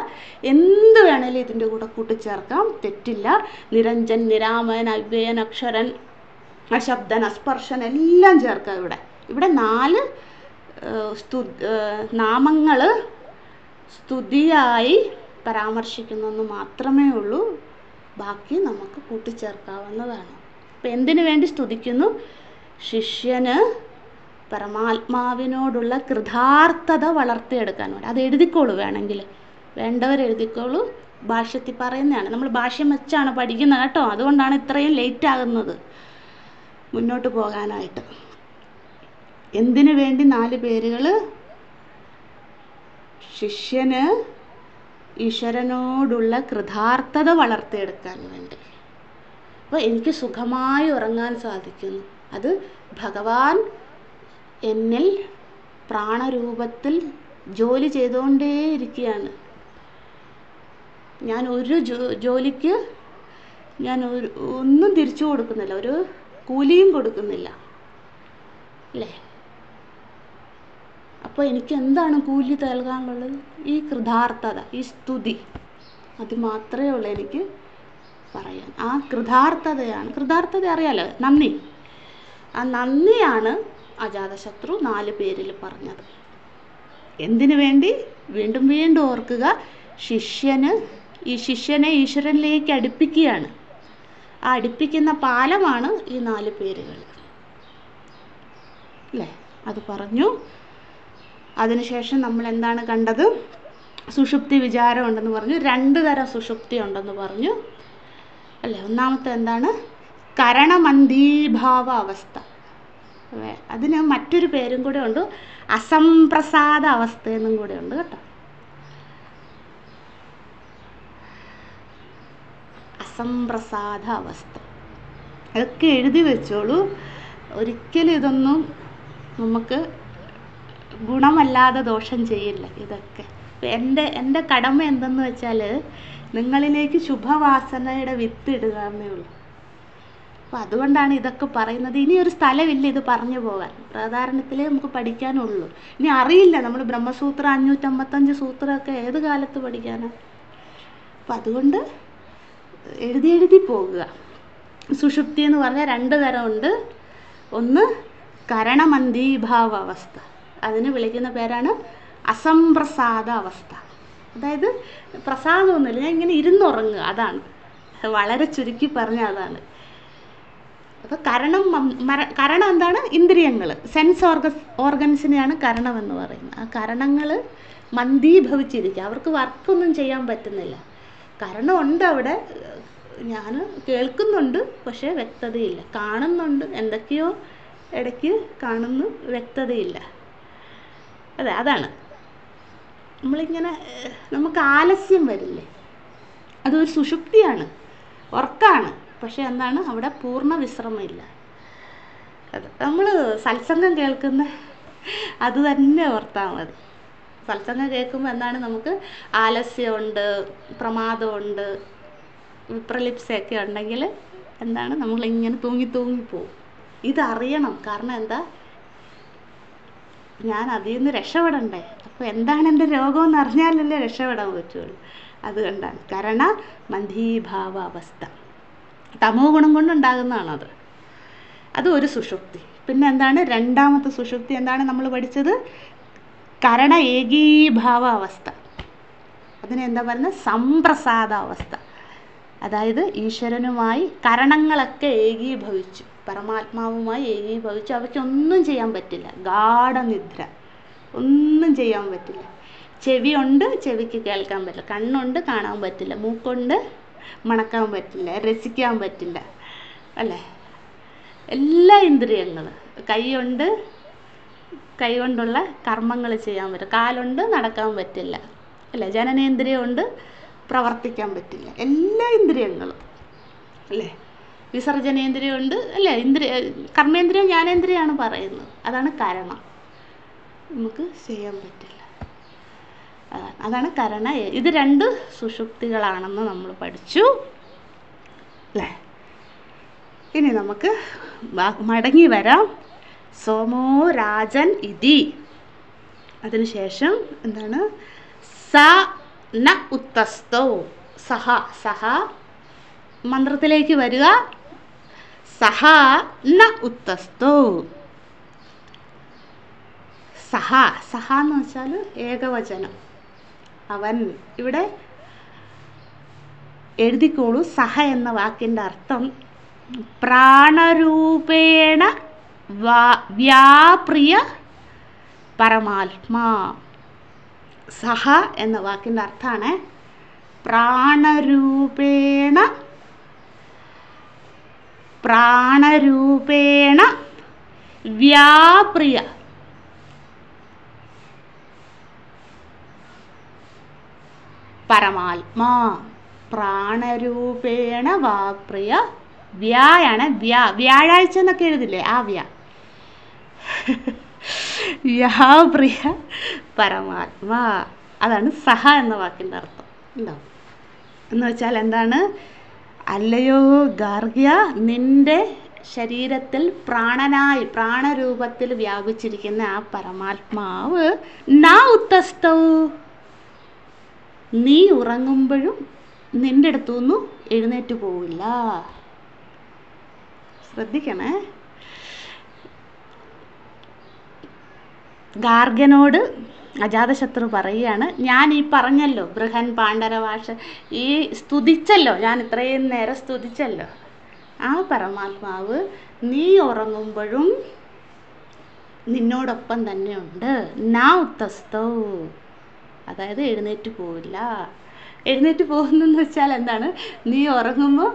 എന്ത് വേണേലും ഇതിൻ്റെ കൂടെ കൂട്ടിച്ചേർക്കാം, തെറ്റില്ല. നിരഞ്ജൻ, നിരാമയൻ, അവ്യയൻ, അക്ഷരൻ, അശബ്ദൻ, അസ്പർശൻ എല്ലാം ചേർക്കാം. ഇവിടെ 4 നാമങ്ങൾ സ്തുതിയായി പരാമർശിക്കുന്നെന്ന് മാത്രമേ ഉള്ളൂ. ബാക്കി നമുക്ക് കൂട്ടിച്ചേർക്കാവുന്നതാണ്. അപ്പം എന്തിനു വേണ്ടി സ്തുതിക്കുന്നു? ശിഷ്യന് പരമാത്മാവിനോടുള്ള കൃതാർത്ഥത വളർത്തിയെടുക്കാൻ വേണ്ടി. അത് എഴുതിക്കോളൂ, വേണമെങ്കിൽ വേണ്ടവർ എഴുതിക്കോളൂ. ഭാഷ്യത്തിൽ പറയുന്നതാണ്. നമ്മൾ ഭാഷ്യം വെച്ചാണ് പഠിക്കുന്നത് കേട്ടോ, അതുകൊണ്ടാണ് ഇത്രയും ലേറ്റ് ആകുന്നത് മുന്നോട്ട് പോകാനായിട്ട്. എന്തിനു വേണ്ടി 4 പേരുകൾ? ശിഷ്യന് ഈശ്വരനോടുള്ള കൃതാർത്ഥത വളർത്തിയെടുക്കാൻ വേണ്ടി. അപ്പോൾ എനിക്ക് സുഖമായി ഉറങ്ങാൻ സാധിക്കുന്നു. അത് ഭഗവാൻ എന്നിൽ പ്രാണരൂപത്തിൽ ജോലി ചെയ്തുകൊണ്ടേയിരിക്കുകയാണ്. ഞാൻ ഒരു ജോലിക്ക് ഞാൻ ഒന്നും തിരിച്ചു കൊടുക്കുന്നില്ല, ഒരു കൂലിയും കൊടുക്കുന്നില്ല അല്ലേ. അപ്പോൾ എനിക്ക് എന്താണ് കൂലി നൽകാനുള്ളത്? ഈ കൃതാർത്ഥത, ഈ സ്തുതി, അത് മാത്രമേ ഉള്ളൂ എനിക്ക് പറയാൻ. ആ കൃതാർത്ഥത അറിയാലോ, നന്ദി. ആ നന്ദിയാണ് അജാതശത്രു 4 പേരിൽ പറഞ്ഞത്. എന്തിനു വേണ്ടി? വീണ്ടും വീണ്ടും ഓർക്കുക, ശിഷ്യനെ ഈശ്വരനിലേക്ക് അടുപ്പിക്കുകയാണ്. ആ അടുപ്പിക്കുന്ന പാലമാണ് ഈ 4 പേരുകൾ അല്ലേ. അത് പറഞ്ഞു. അതിനുശേഷം നമ്മൾ എന്താണ് കണ്ടത്? സുഷുപ്തി വിചാരം ഉണ്ടെന്ന് പറഞ്ഞു. 2 തരം സുഷുപ്തി ഉണ്ടെന്ന് പറഞ്ഞു അല്ലേ. ഒന്നാമത്തെ എന്താണ്? കരണമന്ദീഭാവ അവസ്ഥ. അതിന് മറ്റൊരു പേരും കൂടെ ഉണ്ട്, അസംപ്രസാദ അവസ്ഥ എന്നും കൂടെ ഉണ്ട് കേട്ടോ. അസംപ്രസാദ അവസ്ഥ അതൊക്കെ എഴുതി വെച്ചോളൂ. ഒരിക്കലും ഇതൊന്നും നമുക്ക് ഗുണമല്ലാതെ ദോഷം ചെയ്യില്ല ഇതൊക്കെ. എൻ്റെ കടമ എന്തെന്ന് വെച്ചാൽ നിങ്ങളിലേക്ക് ശുഭവാസനയുടെ വിത്ത് ഇടുക എന്നേ ഉള്ളൂ. അപ്പോൾ അതുകൊണ്ടാണ് ഇതൊക്കെ പറയുന്നത്. ഇനി ഒരു സ്ഥലമില്ല ഇത് പറഞ്ഞു പോകാൻ, പ്രധാരണത്തിലേ നമുക്ക് പഠിക്കാനുള്ളൂ. ഇനി അറിയില്ല, നമ്മൾ ബ്രഹ്മസൂത്രം 555 സൂത്രമൊക്കെ ഏത് കാലത്ത് പഠിക്കാനാണ്. അപ്പം അതുകൊണ്ട് എഴുതി പോകുക. സുഷുപ്തി എന്ന് പറഞ്ഞാൽ 2 തരമുണ്ട്. ഒന്ന് കരണമന്ദീഭാവ അവസ്ഥ, അതിന് വിളിക്കുന്ന പേരാണ് അസംപ്രസാദ അവസ്ഥ. അതായത് പ്രസാദമൊന്നുമില്ല, ഞാൻ ഇങ്ങനെ ഇരുന്നുറങ്ങുക, അതാണ് വളരെ ചുരുക്കി പറഞ്ഞാൽ അതാണ്. അപ്പോൾ കരണം എന്താണ്? ഇന്ദ്രിയങ്ങൾ, സെൻസ് ഓർഗൻസിനെയാണ് കരണം എന്ന് പറയുന്നത്. ആ കരണങ്ങൾ മന്ദീഭവിച്ചിരിക്കുക, അവർക്ക് വർക്കൊന്നും ചെയ്യാൻ പറ്റുന്നില്ല. കരണമുണ്ട് അവിടെ, ഞാൻ കേൾക്കുന്നുണ്ട് പക്ഷേ വ്യക്തതയില്ല, കാണുന്നുണ്ട് എന്തൊക്കെയോ ഇടയ്ക്ക് കാണുന്നു, വ്യക്തതയില്ല. അതാണ് നമ്മളിങ്ങനെ, നമുക്ക് ആലസ്യം വരില്ലേ, അതൊരു സുഷുപ്തിയാണ്, ഉറക്കാണ്. പക്ഷെ എന്താണ്, അവിടെ പൂർണ്ണ വിശ്രമമില്ല. അത് നമ്മൾ സത്സംഗം കേൾക്കുന്ന അത് തന്നെ ഓർത്താൽ മതി. സത്സംഗം കേൾക്കുമ്പോൾ എന്താണ്, നമുക്ക് ആലസ്യമുണ്ട്, പ്രമാദമുണ്ട്, വിപ്രലിപ്സയൊക്കെ ഉണ്ടെങ്കിൽ എന്താണ്, നമ്മളിങ്ങനെ തൂങ്ങിപ്പോവും. ഇതറിയണം. കാരണം എന്താ, ഞാൻ അതിൽ നിന്ന് രക്ഷപ്പെടണ്ടേ. അപ്പോൾ എന്താണ് എൻ്റെ രോഗമെന്ന് അറിഞ്ഞാലല്ലേ രക്ഷപ്പെടാൻ പറ്റുള്ളൂ. അതുകൊണ്ടാണ് കരണ മന്ദീഭാവ അവസ്ഥ, തമോ ഗുണം കൊണ്ടുണ്ടാകുന്നതാണത്. അത് ഒരു സുഷുപ്തി. പിന്നെ എന്താണ് 2ാമത്തെ സുഷുപ്തി? എന്താണ് നമ്മൾ പഠിച്ചത്? കരണ ഏകീഭാവ അവസ്ഥ. അതിനെന്താ പറയുന്നത്? സംപ്രസാദ അവസ്ഥ. അതായത് ഈശ്വരനുമായി കരണങ്ങളൊക്കെ ഏകീഭവിച്ചു, പരമാത്മാവുമായി ഏകീഭവിച്ചു, അവയ്ക്കൊന്നും ചെയ്യാൻ പറ്റില്ല, ഗാഢനിദ്ര, ഒന്നും ചെയ്യാൻ പറ്റില്ല. ചെവിയുണ്ട്, ചെവിക്ക് കേൾക്കാൻ പറ്റില്ല. കണ്ണുണ്ട്, കാണാൻ പറ്റില്ല. മൂക്കുണ്ട്, മണക്കാൻ പറ്റില്ല, രസിക്കാൻ പറ്റില്ല അല്ലേ. എല്ലാ ഇന്ദ്രിയങ്ങളും, കൈയുണ്ട്, കൈ കൊണ്ടുള്ള കർമ്മങ്ങൾ ചെയ്യാൻ പറ്റും. കാലുണ്ട്, നടക്കാൻ പറ്റില്ല അല്ലേ. ജനനേന്ദ്രിയമുണ്ട്, പ്രവർത്തിക്കാൻ പറ്റില്ല. എല്ലാ ഇന്ദ്രിയങ്ങളും അല്ലേ. വിസർജനേന്ദ്രിയമുണ്ട് അല്ലേ. കർമ്മേന്ദ്രിയം ജ്ഞാനേന്ദ്രിയമാണ് പറയുന്നത്. അതാണ് കരണം, നമുക്ക് ചെയ്യാൻ പറ്റില്ല. അതാണ് കരണ. ഇത് 2 സുഷുപ്തികളാണെന്ന് നമ്മൾ പഠിച്ചു അല്ലേ. ഇനി നമുക്ക് മടങ്ങി വരാം. സോമോ രാജൻ ഇതി. അതിനുശേഷം എന്താണ്? സ ന ഉത്തസ്തോ. സഹ മന്ത്രത്തിലേക്ക് വരിക. സഹ ന ഉത്തസ്തോ. സഹ എന്ന് വെച്ചാൽ ഏകവചനം, അവൻ. ഇവിടെ എഴുതിക്കോളൂ. സഹ എന്ന വാക്കിൻ്റെ അർത്ഥം പ്രാണരൂപേണ വ്യാപ്രിയ പരമാത്മാ. സഹ എന്ന വാക്കിൻ്റെ അർത്ഥമാണ് പ്രാണരൂപേണ വ്യാപ്രിയ. പരമാത്മാ പ്രാണരൂപേണ വാപ്രിയ. വ്യായാണ് വ്യാഴാഴ്ച എന്നൊക്കെ എഴുതില്ലേ, ആ വ്യാപ്രിയ പരമാത്മാ. അതാണ് സഹ എന്ന വാക്കിൻ്റെ അർത്ഥം. ഉണ്ടോ എന്ന് വെച്ചാൽ എന്താണ്? അല്ലയോ ഗാർഗ്യ, നിന്റെ ശരീരത്തിൽ പ്രാണനായി പ്രാണരൂപത്തിൽ വ്യാപിച്ചിരിക്കുന്ന ആ പരമാത്മാവ് നാ ഉത്തസ്തൗ, നീ ഉറങ്ങുമ്പോഴും നിന്റെ അടുത്തുനിന്ന് എഴുന്നേറ്റ് പോവില്ല. ശ്രദ്ധിക്കണേ. ഗാർഗ്യനോട് അജാതശത്രു പറയുകയാണ്, ഞാൻ ഈ പറഞ്ഞല്ലോ ബൃഹൻ പാണ്ഡരവാഷ, ഈ സ്തുതിച്ചല്ലോ, ഞാൻ ഇത്രയും നേരം സ്തുതിച്ചല്ലോ, ആ പരമാത്മാവ് നീ ഉറങ്ങുമ്പോഴും നിന്നോടൊപ്പം തന്നെയുണ്ട്. നാ ഉത്തസ്തൗ, അതായത് എഴുന്നേറ്റ് പോവില്ല. എഴുന്നേറ്റ് പോകുന്നെന്ന് വെച്ചാൽ എന്താണ്? നീ ഉറങ്ങുമ്പോൾ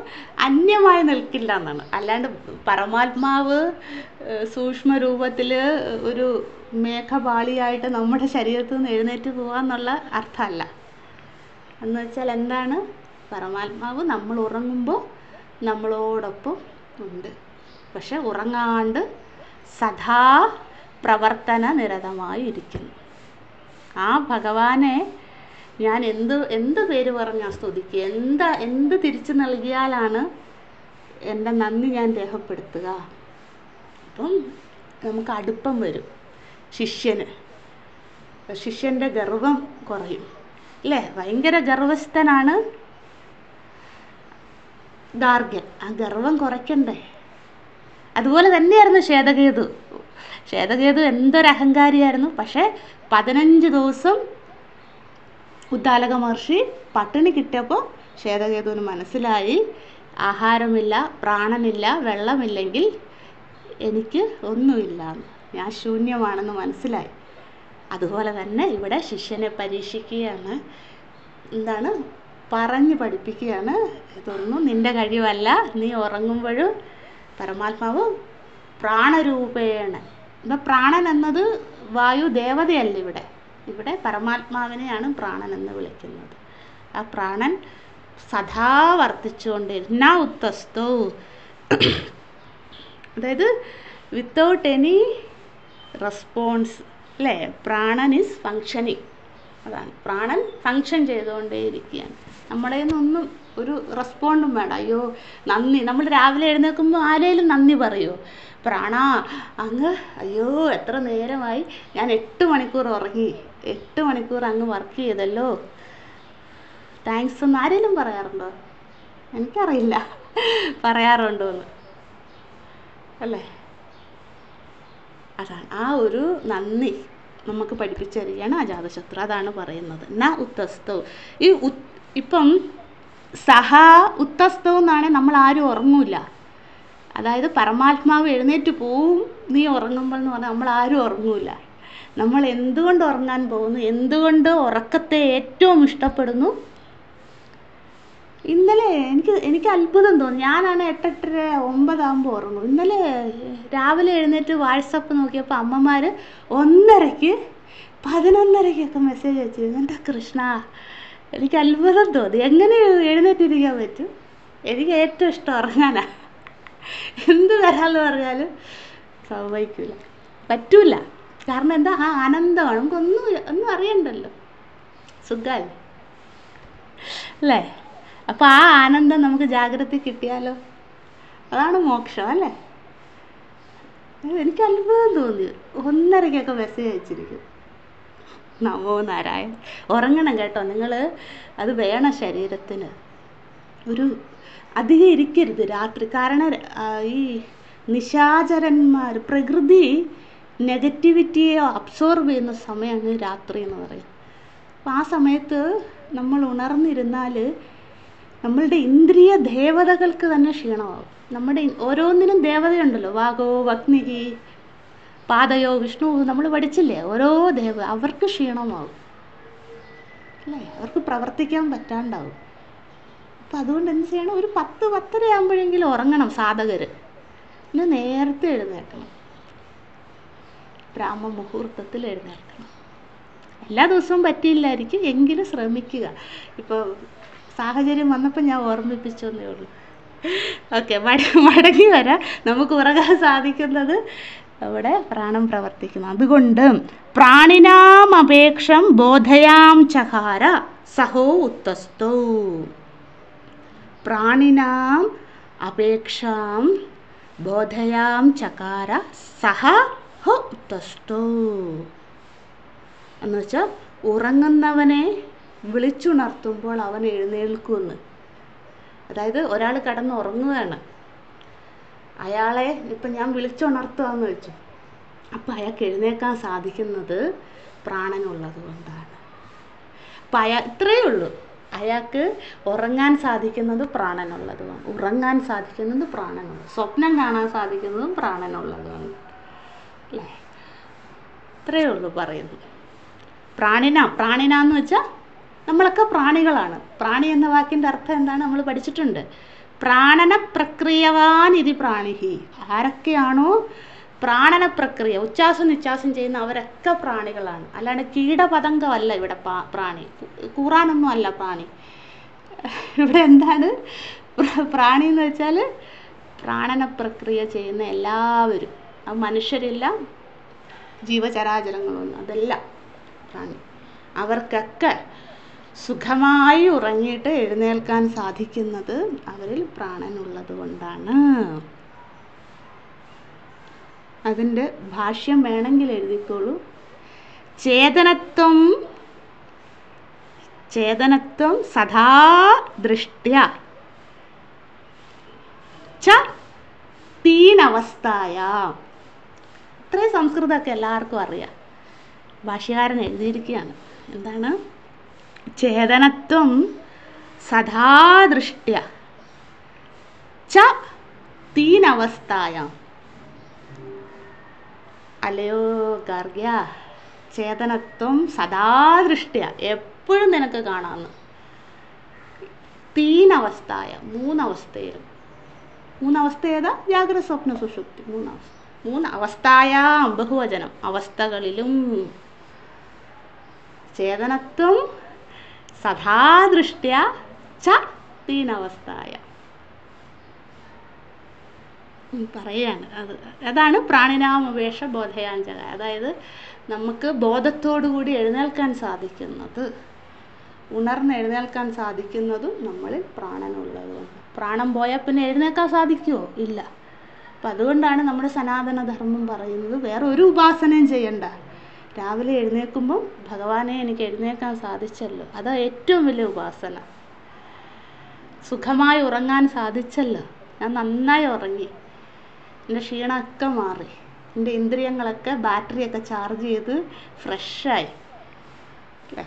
അന്യമായി നിൽക്കില്ല എന്നാണ്. അല്ലാണ്ട് പരമാത്മാവ് സൂക്ഷ്മരൂപത്തിൽ ഒരു മേഘപാളിയായിട്ട് നമ്മുടെ ശരീരത്തിൽ നിന്ന് എഴുന്നേറ്റ് പോകാന്നുള്ള അർത്ഥമല്ല. എന്ന് വെച്ചാൽ എന്താണ്? പരമാത്മാവ് നമ്മൾ ഉറങ്ങുമ്പോൾ നമ്മളോടൊപ്പം ഉണ്ട്. പക്ഷെ ഉറങ്ങാണ്ട് സദാ പ്രവർത്തന നിരതമായി ഇരിക്കുന്നു. ആ ഭഗവാനെ ഞാൻ എന്ത് പേര് പറഞ്ഞാൽ സ്തുതിക്കുക, എന്ത് തിരിച്ചു നൽകിയാലാണ് എൻ്റെ നന്ദി ഞാൻ രേഖപ്പെടുത്തുക? അപ്പം നമുക്ക് അടുപ്പം വരും ശിഷ്യൻ്റെ ഗർവം കുറയും അല്ലേ? ഭയങ്കര ഗർവസ്ഥനാണ് ഗാർഗ്യൻ. ആ ഗർവം കുറയ്ക്കണ്ടേ? അതുപോലെ തന്നെയായിരുന്നു ശ്വേതകേതു എന്തൊരഹങ്കാരിയായിരുന്നു. പക്ഷേ 15 ദിവസം ഉദ്ദാലക മഹർഷി പട്ടിണി കിട്ടിയപ്പോൾ ശ്വേതകേതുവിന് മനസ്സിലായി, ആഹാരമില്ല, പ്രാണനില്ല, വെള്ളമില്ലെങ്കിൽ എനിക്ക് ഒന്നുമില്ല, ഞാൻ ശൂന്യമാണെന്ന് മനസ്സിലായി. അതുപോലെ തന്നെ ഇവിടെ ശിഷ്യനെ പരീക്ഷിക്കുകയാണ്. എന്താണ്? പറഞ്ഞ് പഠിപ്പിക്കുകയാണ്. ഇതൊന്നും നിൻ്റെ കഴിവല്ല, നീ ഉറങ്ങുമ്പോഴും പരമാത്മാവ് പ്രാണരൂപേണ. ഇപ്പം പ്രാണൻ എന്നത് വായു ദേവതയല്ല, ഇവിടെ പരമാത്മാവിനെയാണ് പ്രാണൻ എന്ന് വിളിക്കുന്നത്. ആ പ്രാണൻ സദാ വർത്തിച്ചുകൊണ്ടിരുന്ന ഉത്തസ്തോ, അതായത് വിത്തൗട്ട് എനി റെസ്പോൺസ് അല്ലേ? പ്രാണൻ ഈസ് ഫങ്ഷനിങ്. അതാണ്, പ്രാണൻ ഫങ്ഷൻ ചെയ്തുകൊണ്ടേയിരിക്കുകയാണ്. നമ്മളെ നിന്നൊന്നും ഒരു റെസ്പോണ്ടും വേണ്ട. അയ്യോ നന്ദി, നമ്മൾ രാവിലെ എഴുന്നേൽക്കുമ്പോൾ ആരെങ്കിലും നന്ദി പറയുമോ? പ്രാണ അങ്ങ്, അയ്യോ എത്ര നേരമായി, ഞാൻ 8 മണിക്കൂർ ഉറങ്ങി, 8 മണിക്കൂർ അങ്ങ് വർക്ക് ചെയ്തല്ലോ, താങ്ക്സ് എന്ന് ആരെങ്കിലും പറയാറുണ്ടോ? എനിക്കറിയില്ല പറയാറുണ്ടോ എന്ന്, അല്ലേ? അതാണ് ആ ഒരു നന്ദി നമുക്ക് പഠിപ്പിച്ചു തരികയാണ് അജാതശത്രു. അതാണ് പറയുന്നത് ന ഉത്തസ്തവ്. ഇപ്പം സഹ ഉത്തസ്തവ് എന്നാണെങ്കിൽ നമ്മൾ ആരും ഉറങ്ങൂല. അതായത് പരമാത്മാവ് എഴുന്നേറ്റ് പോവും നീ ഉറങ്ങുമ്പോൾ എന്ന് പറഞ്ഞാൽ നമ്മൾ ആരും ഉറങ്ങൂല. നമ്മൾ എന്തുകൊണ്ട് ഉറങ്ങാൻ പോകുന്നു, എന്തുകൊണ്ട് ഉറക്കത്തെ ഏറ്റവും ഇഷ്ടപ്പെടുന്നു? ഇന്നലെ എനിക്ക് അത്ഭുതം തോന്നി. ഞാനാണ് 8:30 9 ആകുമ്പോൾ ഉറങ്ങും. ഇന്നലെ രാവിലെ എഴുന്നേറ്റ് വാട്സപ്പ് നോക്കിയപ്പോൾ അമ്മമാർ 1:30 11:30 മെസ്സേജ് അയച്ചിരുന്നു. എൻ്റെ കൃഷ്ണ, എനിക്ക് അത്ഭുതം തോന്നി. എങ്ങനെ എഴുന്നേറ്റിരിക്കാൻ പറ്റും? എനിക്ക് ഏറ്റവും ഇഷ്ടം ഉറങ്ങാനാ. എന്ത് തരാമെന്ന് പറഞ്ഞാലും സമ്മതിക്കില്ല, പറ്റൂല. കാരണം എന്താ? ആ ആനന്ദമാണ്. നമുക്കൊന്നും അറിയണ്ടല്ലോ, സുഖമല്ലേ അല്ലേ? അപ്പോൾ ആ ആനന്ദം നമുക്ക് ജാഗ്രത കിട്ടിയാലോ, അതാണ് മോക്ഷം അല്ലേ? എനിക്ക് അത്ഭുതം തോന്നി. 1:30 മെസ്സേജ് അയച്ചിരിക്കും. നമോ നാരായണ. ഉറങ്ങണം കേട്ടോ നിങ്ങൾ, അത് വേണം ശരീരത്തിന്. ഒരു അധികം ഇരിക്കരുത് രാത്രി. കാരണം ഈ നിശാചരന്മാർ, പ്രകൃതി നെഗറ്റിവിറ്റിയെ അബ്സോർബ് ചെയ്യുന്ന സമയമാണ് രാത്രി എന്ന് പറയും. അപ്പോൾ ആ സമയത്ത് നമ്മൾ ഉണർന്നിരുന്നാൽ നമ്മളുടെ ഇന്ദ്രിയ ദേവതകൾക്ക് തന്നെ ക്ഷീണമാകും. നമ്മുടെ ഓരോന്നിനും ദേവതയുണ്ടല്ലോ, വാഗോ അഗ്നിഹി പാദയോ വിഷ്ണു, നമ്മൾ പഠിച്ചില്ലേ? ഓരോ അവർക്ക് ക്ഷീണമാകും. അല്ലേ? അവർക്ക് പ്രവർത്തിക്കാൻ പറ്റാണ്ടാവും. അപ്പം അതുകൊണ്ട് എന്ത് ചെയ്യണം, ഒരു 10-10:30 ആകുമ്പോഴെങ്കിലും ഉറങ്ങണം സാധകർ. പിന്നെ നേരത്തെ എഴുന്നേൽക്കണം, ബ്രാഹ്മ മുഹൂർത്തത്തിൽ എഴുന്നേൽക്കണം. എല്ലാ ദിവസവും പറ്റിയില്ലായിരിക്കും, എങ്കിലും ശ്രമിക്കുക. ഇപ്പോൾ സാഹചര്യം വന്നപ്പോൾ ഞാൻ ഓർമ്മിപ്പിച്ചെന്നേ ഉള്ളൂ. ഓക്കെ, മടങ്ങി വരാം. നമുക്ക് ഉറങ്ങാൻ സാധിക്കുന്നത് അവിടെ പ്രാണം പ്രവർത്തിക്കുന്നു. അതുകൊണ്ട് പ്രാണിനാം അപേക്ഷം ബോധയാം ചകാര സഹോ ഉത്തസ്തോ. പ്രാണിനാം അപേക്ഷാം ബോധയാം ചകാര സഹ ഹോ ഉത്തസ്തോ. എന്ന് വെച്ചാൽ ഉറങ്ങുന്നവനെ വിളിച്ചുണർത്തുമ്പോൾ അവൻ എഴുന്നേൽക്കുമെന്ന്. അതായത് ഒരാൾ കിടന്ന് ഉറങ്ങുകയാണ്, അയാളെ ഇപ്പം ഞാൻ വിളിച്ചുണർത്തുകയെന്ന് വെച്ചു, അപ്പം അയാൾക്ക് എഴുന്നേൽക്കാൻ സാധിക്കുന്നത് പ്രാണനുള്ളത് കൊണ്ടാണ്. അപ്പം ഇത്രയേ ഉള്ളൂ, അയാൾക്ക് ഉറങ്ങാൻ സാധിക്കുന്നത് പ്രാണനുള്ളതുമാണ്, ഉറങ്ങാൻ സാധിക്കുന്നത് പ്രാണനുള്ളത്, സ്വപ്നം കാണാൻ സാധിക്കുന്നതും പ്രാണനുള്ളതുമാണ്, അല്ലേ? ഇത്രയേ ഉള്ളൂ പറയുന്നത്. പ്രാണിന എന്ന് വെച്ചാൽ നമ്മളൊക്കെ പ്രാണികളാണ്. പ്രാണി എന്ന വാക്കിൻ്റെ അർത്ഥം എന്താണ് നമ്മൾ പഠിച്ചിട്ടുണ്ട്. പ്രാണന പ്രക്രിയവാൻ ഇതി പ്രാണിഹി. ആരൊക്കെയാണോ പ്രാണന പ്രക്രിയ, ഉച്ഛ്വാസം നിശ്വാസം ചെയ്യുന്ന അവരൊക്കെ പ്രാണികളാണ്. അല്ലാണ്ട് കീടപതംഗമല്ല ഇവിടെ പ്രാണി, കൂറാനൊന്നും അല്ല പ്രാണി. ഇവിടെ എന്താണ് പ്രാണി എന്ന് വെച്ചാൽ പ്രാണന പ്രക്രിയ ചെയ്യുന്ന എല്ലാവരും. അത് മനുഷ്യരില്ല, ജീവചരാചരങ്ങളൊന്നും, അതെല്ലാം പ്രാണി. അവർക്കൊക്കെ സുഖമായി ഉറങ്ങിയിട്ട് എഴുന്നേൽക്കാൻ സാധിക്കുന്നത് അവരിൽ പ്രാണനുള്ളത് കൊണ്ടാണ്. അതിൻ്റെ ഭാഷ്യം വേണമെങ്കിൽ എഴുതിക്കോളൂ. ചേതനത്വം സദാ ദൃഷ്ട്യ ച തീനവസ്ഥായ. ഇത്രയും സംസ്കൃതമൊക്കെ എല്ലാവർക്കും അറിയാം, ഭാഷ്യകാരൻ എഴുതിയിരിക്കുകയാണ്. എന്താണ്? ചേതനത്വം സദാ ദൃഷ്ട്യ ച തീനവസ്ഥായാം. അല്ലയോ ഗാർഗ്യ, ചേതനത്വം സദാ ദൃഷ്ട്യ, എപ്പോഴും നിനക്ക് കാണാമെന്ന്. തീനവസ്ഥായ, മൂന്നവസ്ഥയിലും. മൂന്നവസ്ഥ ഏതാ? ജാഗ്രത, സ്വപ്ന, സുഷുപ്തി. മൂന്ന് അവസ്ഥായാം, ബഹുവചനം, അവസ്ഥകളിലും. ചേതനത്വം സദാ ദൃഷ്ട്യ ച തീനവസ്ഥായ പറയാണ്. അതാണ് പ്രാണിനാമപേക്ഷ ബോധയാഞ്ചക. അതായത് നമുക്ക് ബോധത്തോടുകൂടി എഴുന്നേൽക്കാൻ സാധിക്കുന്നത്, ഉണർന്ന് എഴുന്നേൽക്കാൻ സാധിക്കുന്നതും നമ്മളിൽ പ്രാണനുള്ളതുകൊണ്ട്. പ്രാണം പോയാൽ പിന്നെ എഴുന്നേൽക്കാൻ സാധിക്കുമോ? ഇല്ല. അപ്പം അതുകൊണ്ടാണ് നമ്മുടെ സനാതനധർമ്മം പറയുന്നത് വേറെ ഒരു ഉപാസനയും ചെയ്യണ്ട. രാവിലെ എഴുന്നേൽക്കുമ്പം ഭഗവാനെ എനിക്ക് എഴുന്നേൽക്കാൻ സാധിച്ചല്ലോ, അതാ ഏറ്റവും വലിയ ഉപാസന. സുഖമായി ഉറങ്ങാൻ സാധിച്ചല്ലോ, ഞാൻ നന്നായി ഉറങ്ങി, എൻ്റെ ക്ഷീണമൊക്കെ മാറി, എൻ്റെ ഇന്ദ്രിയങ്ങളൊക്കെ ബാറ്ററിയൊക്കെ ചാർജ് ചെയ്ത് ഫ്രഷായി. അല്ലേ?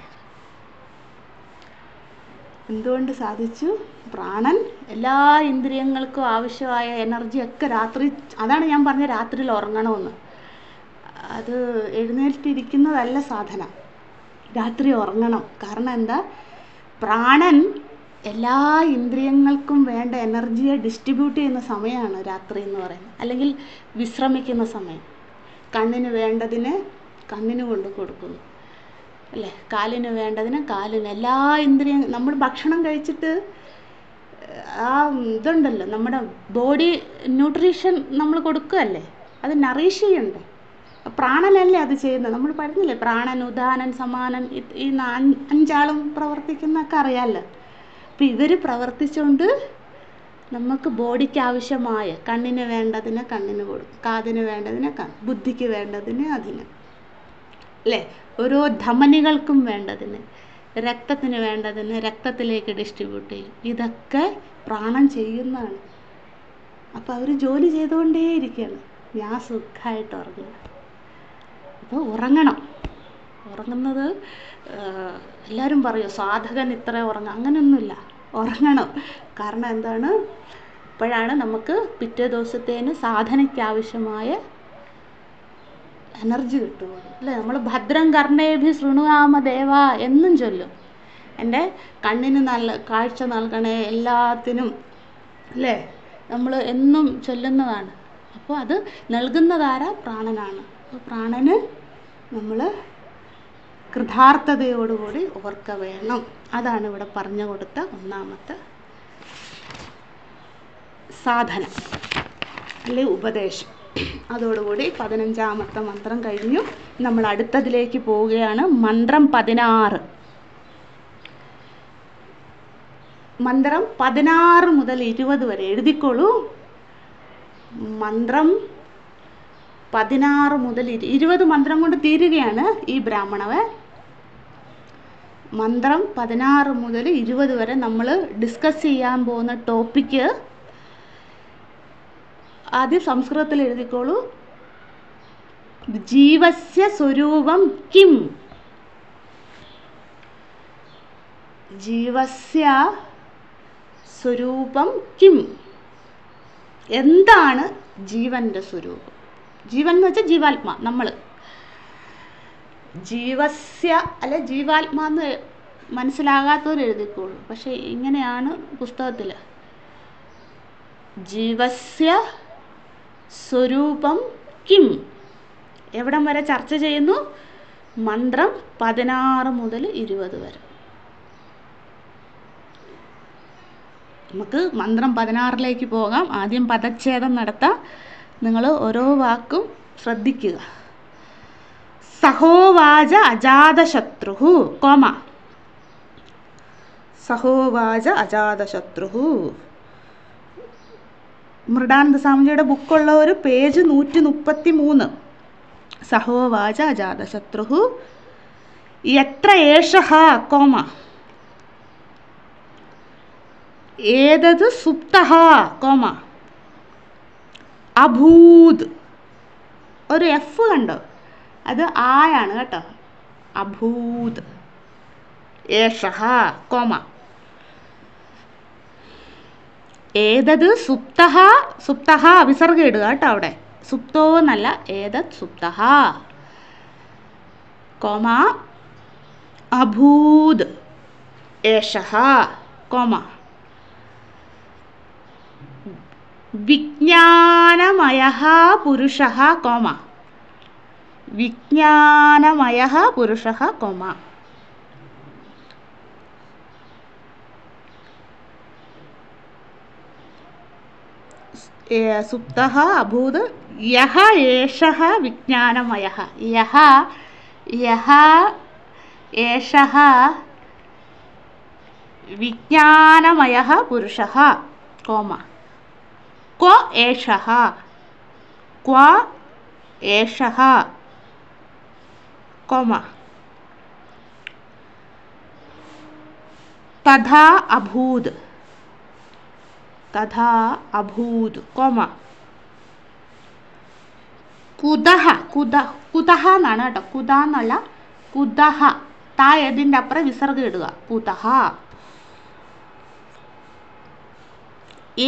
എന്തുകൊണ്ട് സാധിച്ചു? പ്രാണൻ എല്ലാ ഇന്ദ്രിയങ്ങൾക്കും ആവശ്യമായ എനർജിയൊക്കെ രാത്രി, അതാണ് ഞാൻ പറഞ്ഞ രാത്രിയിൽ ഉറങ്ങണമെന്ന്. അത് എഴുന്നേറ്റിരിക്കുന്നതല്ല സാധന, രാത്രി ഉറങ്ങണം. കാരണം എന്താ? പ്രാണൻ എല്ലാ ഇന്ദ്രിയങ്ങൾക്കും വേണ്ട എനർജിയെ ഡിസ്ട്രിബ്യൂട്ട് ചെയ്യുന്ന സമയമാണ് രാത്രി എന്ന് പറയുന്നത്, അല്ലെങ്കിൽ വിശ്രമിക്കുന്ന സമയം. കണ്ണിന് വേണ്ടതിന് കണ്ണിന് കൊണ്ട് കൊടുക്കുന്നു, അല്ലേ? കാലിന് വേണ്ടതിന് കാലിന്. എല്ലാ ഇന്ദ്രിയം, നമ്മൾ ഭക്ഷണം കഴിച്ചിട്ട് ആ ഇതുണ്ടല്ലോ, നമ്മുടെ ബോഡി ന്യൂട്രീഷൻ നമ്മൾ കൊടുക്കുകയല്ലേ, അത് നറീഷ് ചെയ്യണ്ടേ? പ്രാണനല്ലേ അത് ചെയ്യുന്നത്. നമ്മൾ പറഞ്ഞില്ലേ, പ്രാണൻ, ഉദാനൻ, സമാനൻ, ഈ 5 പ്രവർത്തിക്കുന്നൊക്കെ അറിയാമല്ലോ. അപ്പം ഇവർ പ്രവർത്തിച്ചുകൊണ്ട് നമുക്ക് ബോഡിക്ക് ആവശ്യമായ കണ്ണിന് വേണ്ടതിന് കണ്ണിന് കൊടുക്കും, കാതിന് വേണ്ടതിന് ബുദ്ധിക്ക് വേണ്ടതിന് അതിന്, അല്ലേ? ഓരോ ധമനികൾക്കും വേണ്ടതിന്, രക്തത്തിന് വേണ്ടതിന് രക്തത്തിലേക്ക് ഡിസ്ട്രിബ്യൂട്ട് ചെയ്യും. ഇതൊക്കെ പ്രാണൻ ചെയ്യുന്നതാണ്. അപ്പോൾ അവർ ജോലി ചെയ്തുകൊണ്ടേയിരിക്കുകയാണ്. ഞാൻ സുഖമായിട്ട് ഉറങ്ങുക. അപ്പോൾ ഉറങ്ങണം. ഉറങ്ങുന്നത് എല്ലാവരും പറയും സാധകൻ ഇത്ര ഉറങ്ങുക, അങ്ങനെയൊന്നുമില്ല. ഉറങ്ങണം. കാരണം എന്താണ്? അപ്പോഴാണ് നമുക്ക് പിറ്റേ ദിവസത്തേന് സാധനയ്ക്ക് ആവശ്യമായ എനർജി കിട്ടുന്നത്, അല്ലേ? നമ്മൾ ഭദ്രം കർണേഭി ശൃണുയാമ ദേവ എന്നും ചൊല്ലും. എൻ്റെ കണ്ണിന് നല്ല കാഴ്ച നൽകണേ, എല്ലാത്തിനും അല്ലേ നമ്മൾ എന്നും ചൊല്ലുന്നതാണ്. അപ്പോൾ അത് നൽകുന്നതാര? പ്രാണനാണ്. അപ്പോൾ പ്രാണന് നമ്മൾ കൃതാർത്ഥതയോടുകൂടി ഓർക്ക വേണം. അതാണ് ഇവിടെ പറഞ്ഞു കൊടുത്ത ഒന്നാമത്തെ സാധനം അല്ലെ ഉപദേശം. അതോടുകൂടി 15ാമത്തെ മന്ത്രം കഴിഞ്ഞു. നമ്മൾ അടുത്തതിലേക്ക് പോവുകയാണ്. മന്ത്രം 16. മന്ത്രം 16 മുതൽ 20 വരെ എഴുതിക്കോളൂ. മന്ത്രം 16 മുതൽ 20 മന്ത്രം കൊണ്ട് തീരുകയാണ് ഈ ബ്രാഹ്മണവേ. മന്ത്രം 16 മുതൽ 20 വരെ നമ്മൾ ഡിസ്കസ് ചെയ്യാൻ പോകുന്ന ടോപ്പിക്ക് ആദ്യം സംസ്കൃതത്തിൽ എഴുതിക്കോളൂ. ജീവസ്യ സ്വരൂപം കിം? ജീവസ്യ സ്വരൂപം കിം? എന്താണ് ജീവന്റെ സ്വരൂപം? ജീവൻ എന്ന് വെച്ചാൽ ജീവാത്മാ. നമ്മൾ ജീവസ്യ അല്ലെ ജീവാത്മാ എന്ന് മനസ്സിലാകാത്തവർ എഴുതിക്കോളൂ. പക്ഷെ ഇങ്ങനെയാണ് പുസ്തകത്തിൽ. ജീവസ്യ സ്വരൂപം കിം? എവിടം വരെ ചർച്ച ചെയ്യുന്നു? മന്ത്രം 16 മുതൽ 20 വരെ. നമുക്ക് മന്ത്രം 16ലേക്ക് പോകാം. ആദ്യം പദച്ഛേദം നടത്താം. നിങ്ങൾ ഓരോ വാക്കും ശ്രദ്ധിക്കുക. സഹോവാച അജാതശത്രു കോമ. സഹോവാച അജാതശത്രു. മൃഡാനന്ദ സ്വാമിജിയുടെ ബുക്കുള്ള ഒരു പേജ് 133. സഹോവാച അജാതശത്രു യത്ര ഏഷഃ കോമ ഏതത് സുപ്തഃ കോമ അഭൂത്. ഒരു എഫ് കണ്ടോ? അത് ആയാണ് കേട്ടോ. അഭൂത് ഏഷഃ കോമ ഏതത് സുപ്തഃ. സുപ്തഃ വിസർഗം ഇടുക കേട്ടോ അവിടെ. സുപ്തോ എന്നല്ല, ഏതത് സുപ്തഃ കോമ അഭൂത് ഏഷഃ കോമ വിജ്ഞാനമയഃ പുരുഷഃ കോമ വിജ്ഞാനമയഃ പുരുഷഃ കോമ സുപ്തഃ അഭൂത് യഃ ഏഷഃ വിജ്ഞാനമയഃ. യഃ ഏഷഃ വിജ്ഞാനമയഃ പുരുഷഃ കോമ ക്വ ഏഷഃ ക്വ ഏഷഃ കോമ തഥാ അഭൂത് തഥാ അഭൂത് കോമ കുതഃ കുതഃ എന്നാണ് കേട്ടോ. കുത എന്നല്ല, കുതഃ. താ ഏതിൻ്റെ അപ്പുറം വിസർഗം ഇടുക. കുതഃ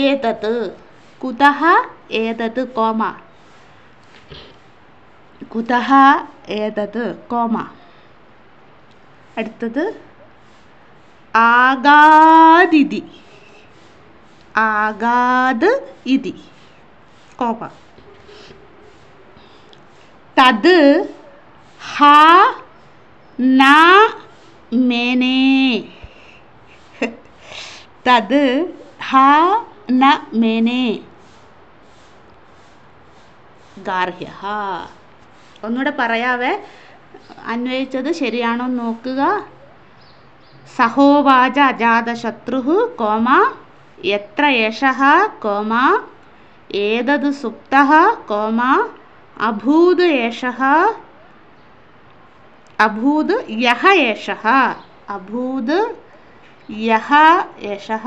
ഏതത്. കുതഃ ഏതത് കോമ കുതഃ ഏതത് കോമ. അടുത്തത് ആഗാദിതി. ആഗാദ് ഇതി കോമ തത് ഹ ന മേനേ. തത് ഹ ന മേനേ ഗാർഹ്യഃ. ഒന്നുകൂടെ പറയാവേ, അന്വയിച്ചത് ശരിയാണോ നോക്കുക. സഹോവാച അജാതശത്രു കോമ യത്ര ഏഷഃ കോമ ഏതത് സുപ്തഃ കോമ അഭൂത് ഏഷഃ അഭൂത് യഃ ഏഷഃ അഭൂത് യഃ ഏഷഃ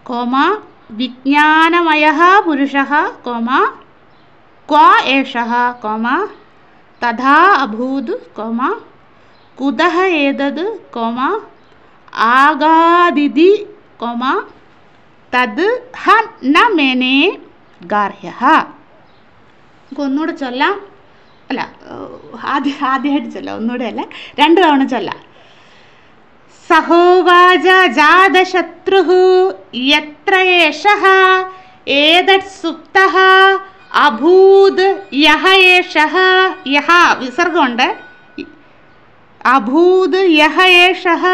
കോമ വിജ്ഞാനമയഃ പുരുഷഃ കോമ ക്വ ഏഷഃ കോമ തഥാ അഭൂത് കോമ കുതഃ ഏതത് കോമ ആഗാദിതി കോമ തത് ഹ ന മേനേ ഗാർഹ്യഃ. നമുക്ക് ഒന്നുകൂടെ ചൊല്ലാം അല്ല, ആദ്യമായിട്ട് ചൊല്ലാം, ഒന്നുകൂടെ അല്ല, 2 തവണ ചൊല്ലാം. സഹോവാച ജാതശത്രുഃ യത്ര ഏഷഃ ഏതത് സുപ്തഃ അഭൂത് യഹ ഏഷഃ. യഹ വിസർഗമുണ്ട്. അഭൂത് യഹ ഏഷഃ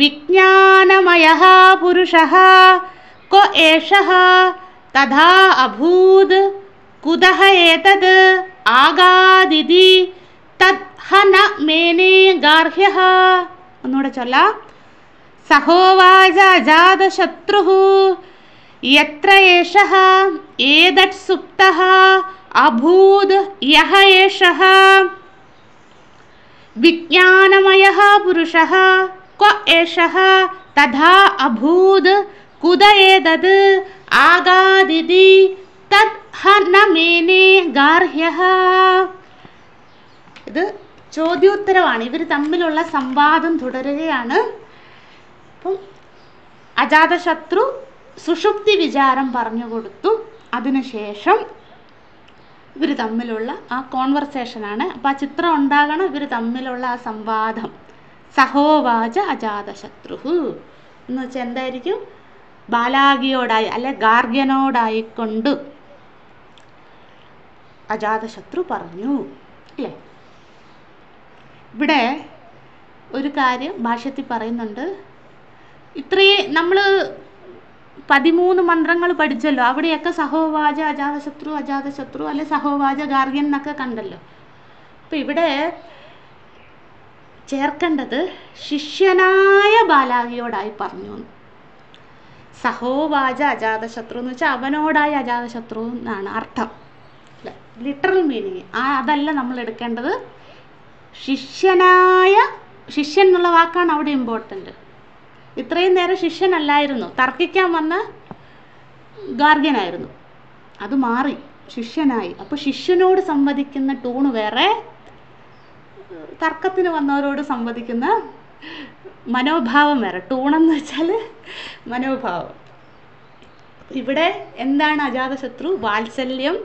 വിജ്ഞാനമയഃ പുരുഷഃ കോ ഏഷഃ തഥാ അഭൂത് കുതഃ ഏതത് ആഗാദിതി തദ് ഹ ന മേനേ ഗാർഹ്യഃ. ഒന്നുകൂടെ ചൊല്ലാം. സഹോവാച ജാതശത്രുഃ യത്ര ഏഷഃ ഏതത് സുപ്തഃ അഭൂത് യഹ ഏഷഃ വിജ്ഞാനമയഃ പുരുഷഃ ക്വ ഏഷഃ തഥാ അഭൂത് കുത ഏതത് ആഗാദിതി തദ് ഹ ന മേനേ ഗാർഹ്യഃ. ഇത് ചോദ്യോത്തരമാണ്. ഇവർ തമ്മിലുള്ള സംവാദം തുടരുകയാണ്. അപ്പം അജാതശത്രു സുഷുപ്തി വിചാരം പറഞ്ഞു കൊടുത്തു. അതിനുശേഷം ഇവർ തമ്മിലുള്ള ആ കോൺവെർസേഷനാണ്. അപ്പം ആ ചിത്രം ഉണ്ടാകണം, ഇവർ തമ്മിലുള്ള ആ സംവാദം. സഹോവാച അജാതശത്രു എന്ന് വെച്ചാൽ എന്തായിരിക്കും? ബാലാകിയോടായി അല്ലെ ഗാർഗ്യനോടായിക്കൊണ്ട് അജാതശത്രു പറഞ്ഞു അല്ലേ. ഇവിടെ ഒരു കാര്യം ഭാഷ്യത്തിൽ പറയുന്നുണ്ട്. ഇത്രയും നമ്മൾ 13 മന്ത്രങ്ങൾ പഠിച്ചല്ലോ. അവിടെയൊക്കെ സഹോവാച അജാതശത്രു അല്ലെ സഹോവാച ഗാർഗ്യൻ എന്നൊക്കെ കണ്ടല്ലോ. അപ്പം ഇവിടെ ചേർക്കേണ്ടത് ശിഷ്യനായ ബാലാകിയോടായി പറഞ്ഞു. സഹോവാച അജാതശത്രു എന്ന് വെച്ചാൽ അവനോടായി അജാതശത്രു എന്നാണ് അർത്ഥം, ലിറ്ററൽ മീനിങ്. അതല്ല നമ്മൾ എടുക്കേണ്ടത്. ശിഷ്യനായ, ശിഷ്യൻ എന്നുള്ള വാക്കാണ് അവിടെ ഇമ്പോർട്ടൻ്റ്. ഇത്രയും നേരം ശിഷ്യനല്ലായിരുന്നു, തർക്കിക്കാൻ വന്ന ഗാർഗ്യനായിരുന്നു. അത് മാറി, ശിഷ്യനായി. അപ്പോൾ ശിഷ്യനോട് സംവദിക്കുന്ന ടൂണ് വേറെ, തർക്കത്തിന് വന്നവരോട് സംവദിക്കുന്ന മനോഭാവം വേറെ. ടൂണെന്ന് വെച്ചാൽ മനോഭാവം. ഇവിടെ എന്താണ് അജാതശത്രു? വാത്സല്യം,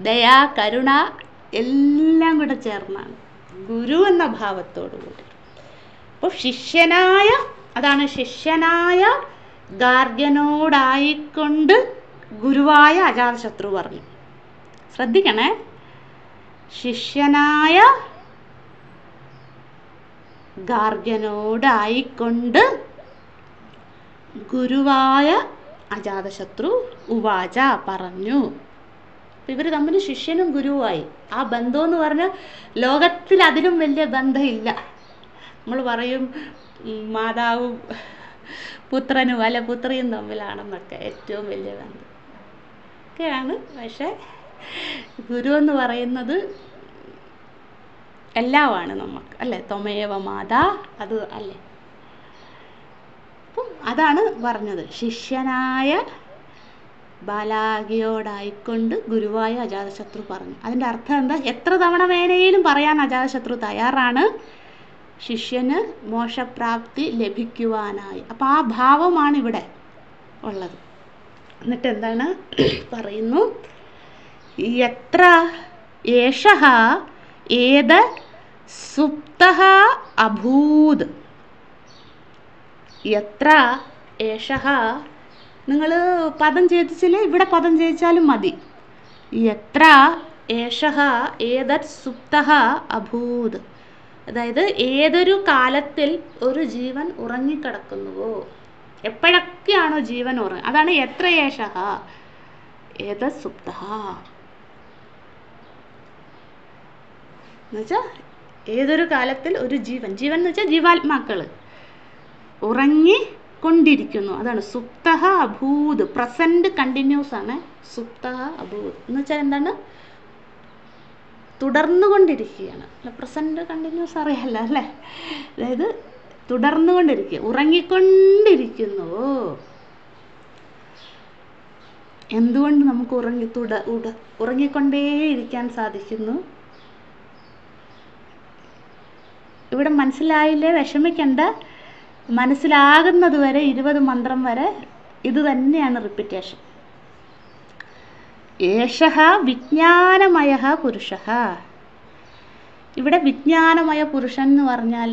ദയ, കരുണ എല്ലാം കൂടെ ചേർന്നാണ്, ഗുരു എന്ന ഭാവത്തോടു കൂടി. അപ്പോൾ ശിഷ്യനായ, അതാണ് ശിഷ്യനായ ഗാർഗ്യനോടായിക്കൊണ്ട് ഗുരുവായ അജാതശത്രു പറഞ്ഞു. ശ്രദ്ധിക്കണേ, ശിഷ്യനായ ഗാർഗ്യനോടായിക്കൊണ്ട് ഗുരുവായ അജാതശത്രു ഉവാച പറഞ്ഞു. ഇവർ തമ്മിൽ ശിഷ്യനും ഗുരുവായി. ആ ബന്ധം എന്ന് പറഞ്ഞാൽ ലോകത്തിൽ അതിലും വലിയ ബന്ധമില്ല. നമ്മൾ പറയും മാതാവും പുത്രനും അല്ല പുത്രിയും തമ്മിലാണെന്നൊക്കെ, ഏറ്റവും വലിയ ബന്ധം ഒക്കെയാണ്. പക്ഷേ ഗുരു എന്ന് പറയുന്നത് എല്ലാമാണ് നമുക്ക് അല്ലേ. ത്വമേവ മാതാ, അത് അല്ലേ. അപ്പം അതാണ് പറഞ്ഞത്. ശിഷ്യനായ ബാലാകിയോടായിക്കൊണ്ട് ഗുരുവായ അജാതശത്രു പറഞ്ഞു. അതിൻ്റെ അർത്ഥം എന്താ? എത്ര തവണ വേണേലും പറയാൻ അജാതശത്രു തയ്യാറാണ്, ശിഷ്യന് മോക്ഷപ്രാപ്തി ലഭിക്കുവാനായി. അപ്പം ആ ഭാവമാണ് ഇവിടെ ഉള്ളത്. എന്നിട്ട് എന്താണ് പറയുന്നു? യത്ര ഏഷഃ ഏത സുപ്തഃ അഭൂത്. യത്ര ഏഷഃ, നിങ്ങൾ പദം ഛേദിച്ചില്ലേ, ഇവിടെ പദം ഛേദിച്ചാലും മതി. യത്ര ഏഷഃ ഏതത് സുപ്തഃ അഭൂത്. അതായത് ഏതൊരു കാലത്തിൽ ഒരു ജീവൻ ഉറങ്ങിക്കിടക്കുന്നുവോ, എപ്പോഴൊക്കെയാണോ ജീവൻ ഉറങ്ങുക, അതാണ് യത്ര ഏഷഃ ഏതത് സുപ്തഃ എന്നുവെച്ചാൽ ഏതൊരു കാലത്തിൽ ഒരു ജീവൻ, ജീവൻ എന്ന് വെച്ചാൽ ജീവാത്മാക്കൾ ഉറങ്ങിക്കൊണ്ടിരിക്കുന്നു. അതാണ് സുപ്തഃ അഭൂത്. പ്രസന്റ് കണ്ടിന്യൂസ് ആണ് സുപ്തഃ അഭൂത് എന്ന് വെച്ചാൽ എന്താണ്? തുടർന്നുകൊണ്ടിരിക്കുകയാണ്. പ്രസന്റ് കണ്ടിന്യൂസ് അറിയാമല്ലോ അല്ലേ. അതായത് തുടർന്നുകൊണ്ടിരിക്കുക, ഉറങ്ങിക്കൊണ്ടിരിക്കുന്നുവോ. എന്തുകൊണ്ട് നമുക്ക് ഉറങ്ങിക്കൊണ്ടേയിരിക്കാൻ സാധിക്കുന്നു? ഇവിടെ മനസ്സിലായില്ലേ? വിഷമിക്കണ്ട. മനസ്സിലാകുന്നത് വരെ 20 മന്ത്രം വരെ ഇത് തന്നെയാണ് റിപ്പീറ്റേഷൻ. ഏഷഃ വിജ്ഞാനമയഃ പുരുഷഃ. ഇവിടെ വിജ്ഞാനമയ പുരുഷൻ എന്ന് പറഞ്ഞാൽ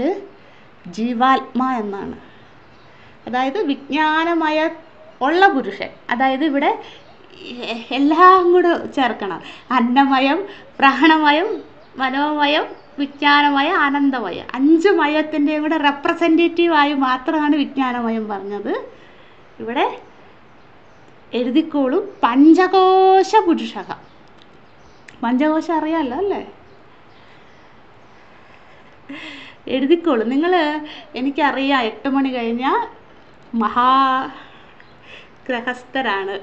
ജീവാത്മാ എന്നാണ്. അതായത് വിജ്ഞാനമയ ഉള്ള പുരുഷൻ. അതായത് ഇവിടെ എല്ലാം കൂടെ ചേർക്കണം. അന്നമയം, പ്രാണമയം, മനോമയം, വിജ്ഞാനമയം, ആനന്ദമയം. 5 മയത്തിൻ്റെയും കൂടെ റെപ്രസെൻറ്റേറ്റീവായി മാത്രമാണ് വിജ്ഞാനമയം പറഞ്ഞത്. ഇവിടെ എഴുതിക്കോളും പഞ്ചകോശ പുരുഷക. പഞ്ചകോശം അറിയാമല്ലോ അല്ലേ? എഴുതിക്കോളും നിങ്ങൾ. എനിക്കറിയാം 8 മണി കഴിഞ്ഞാൽ ഗ്രഹസ്ഥരാണ്,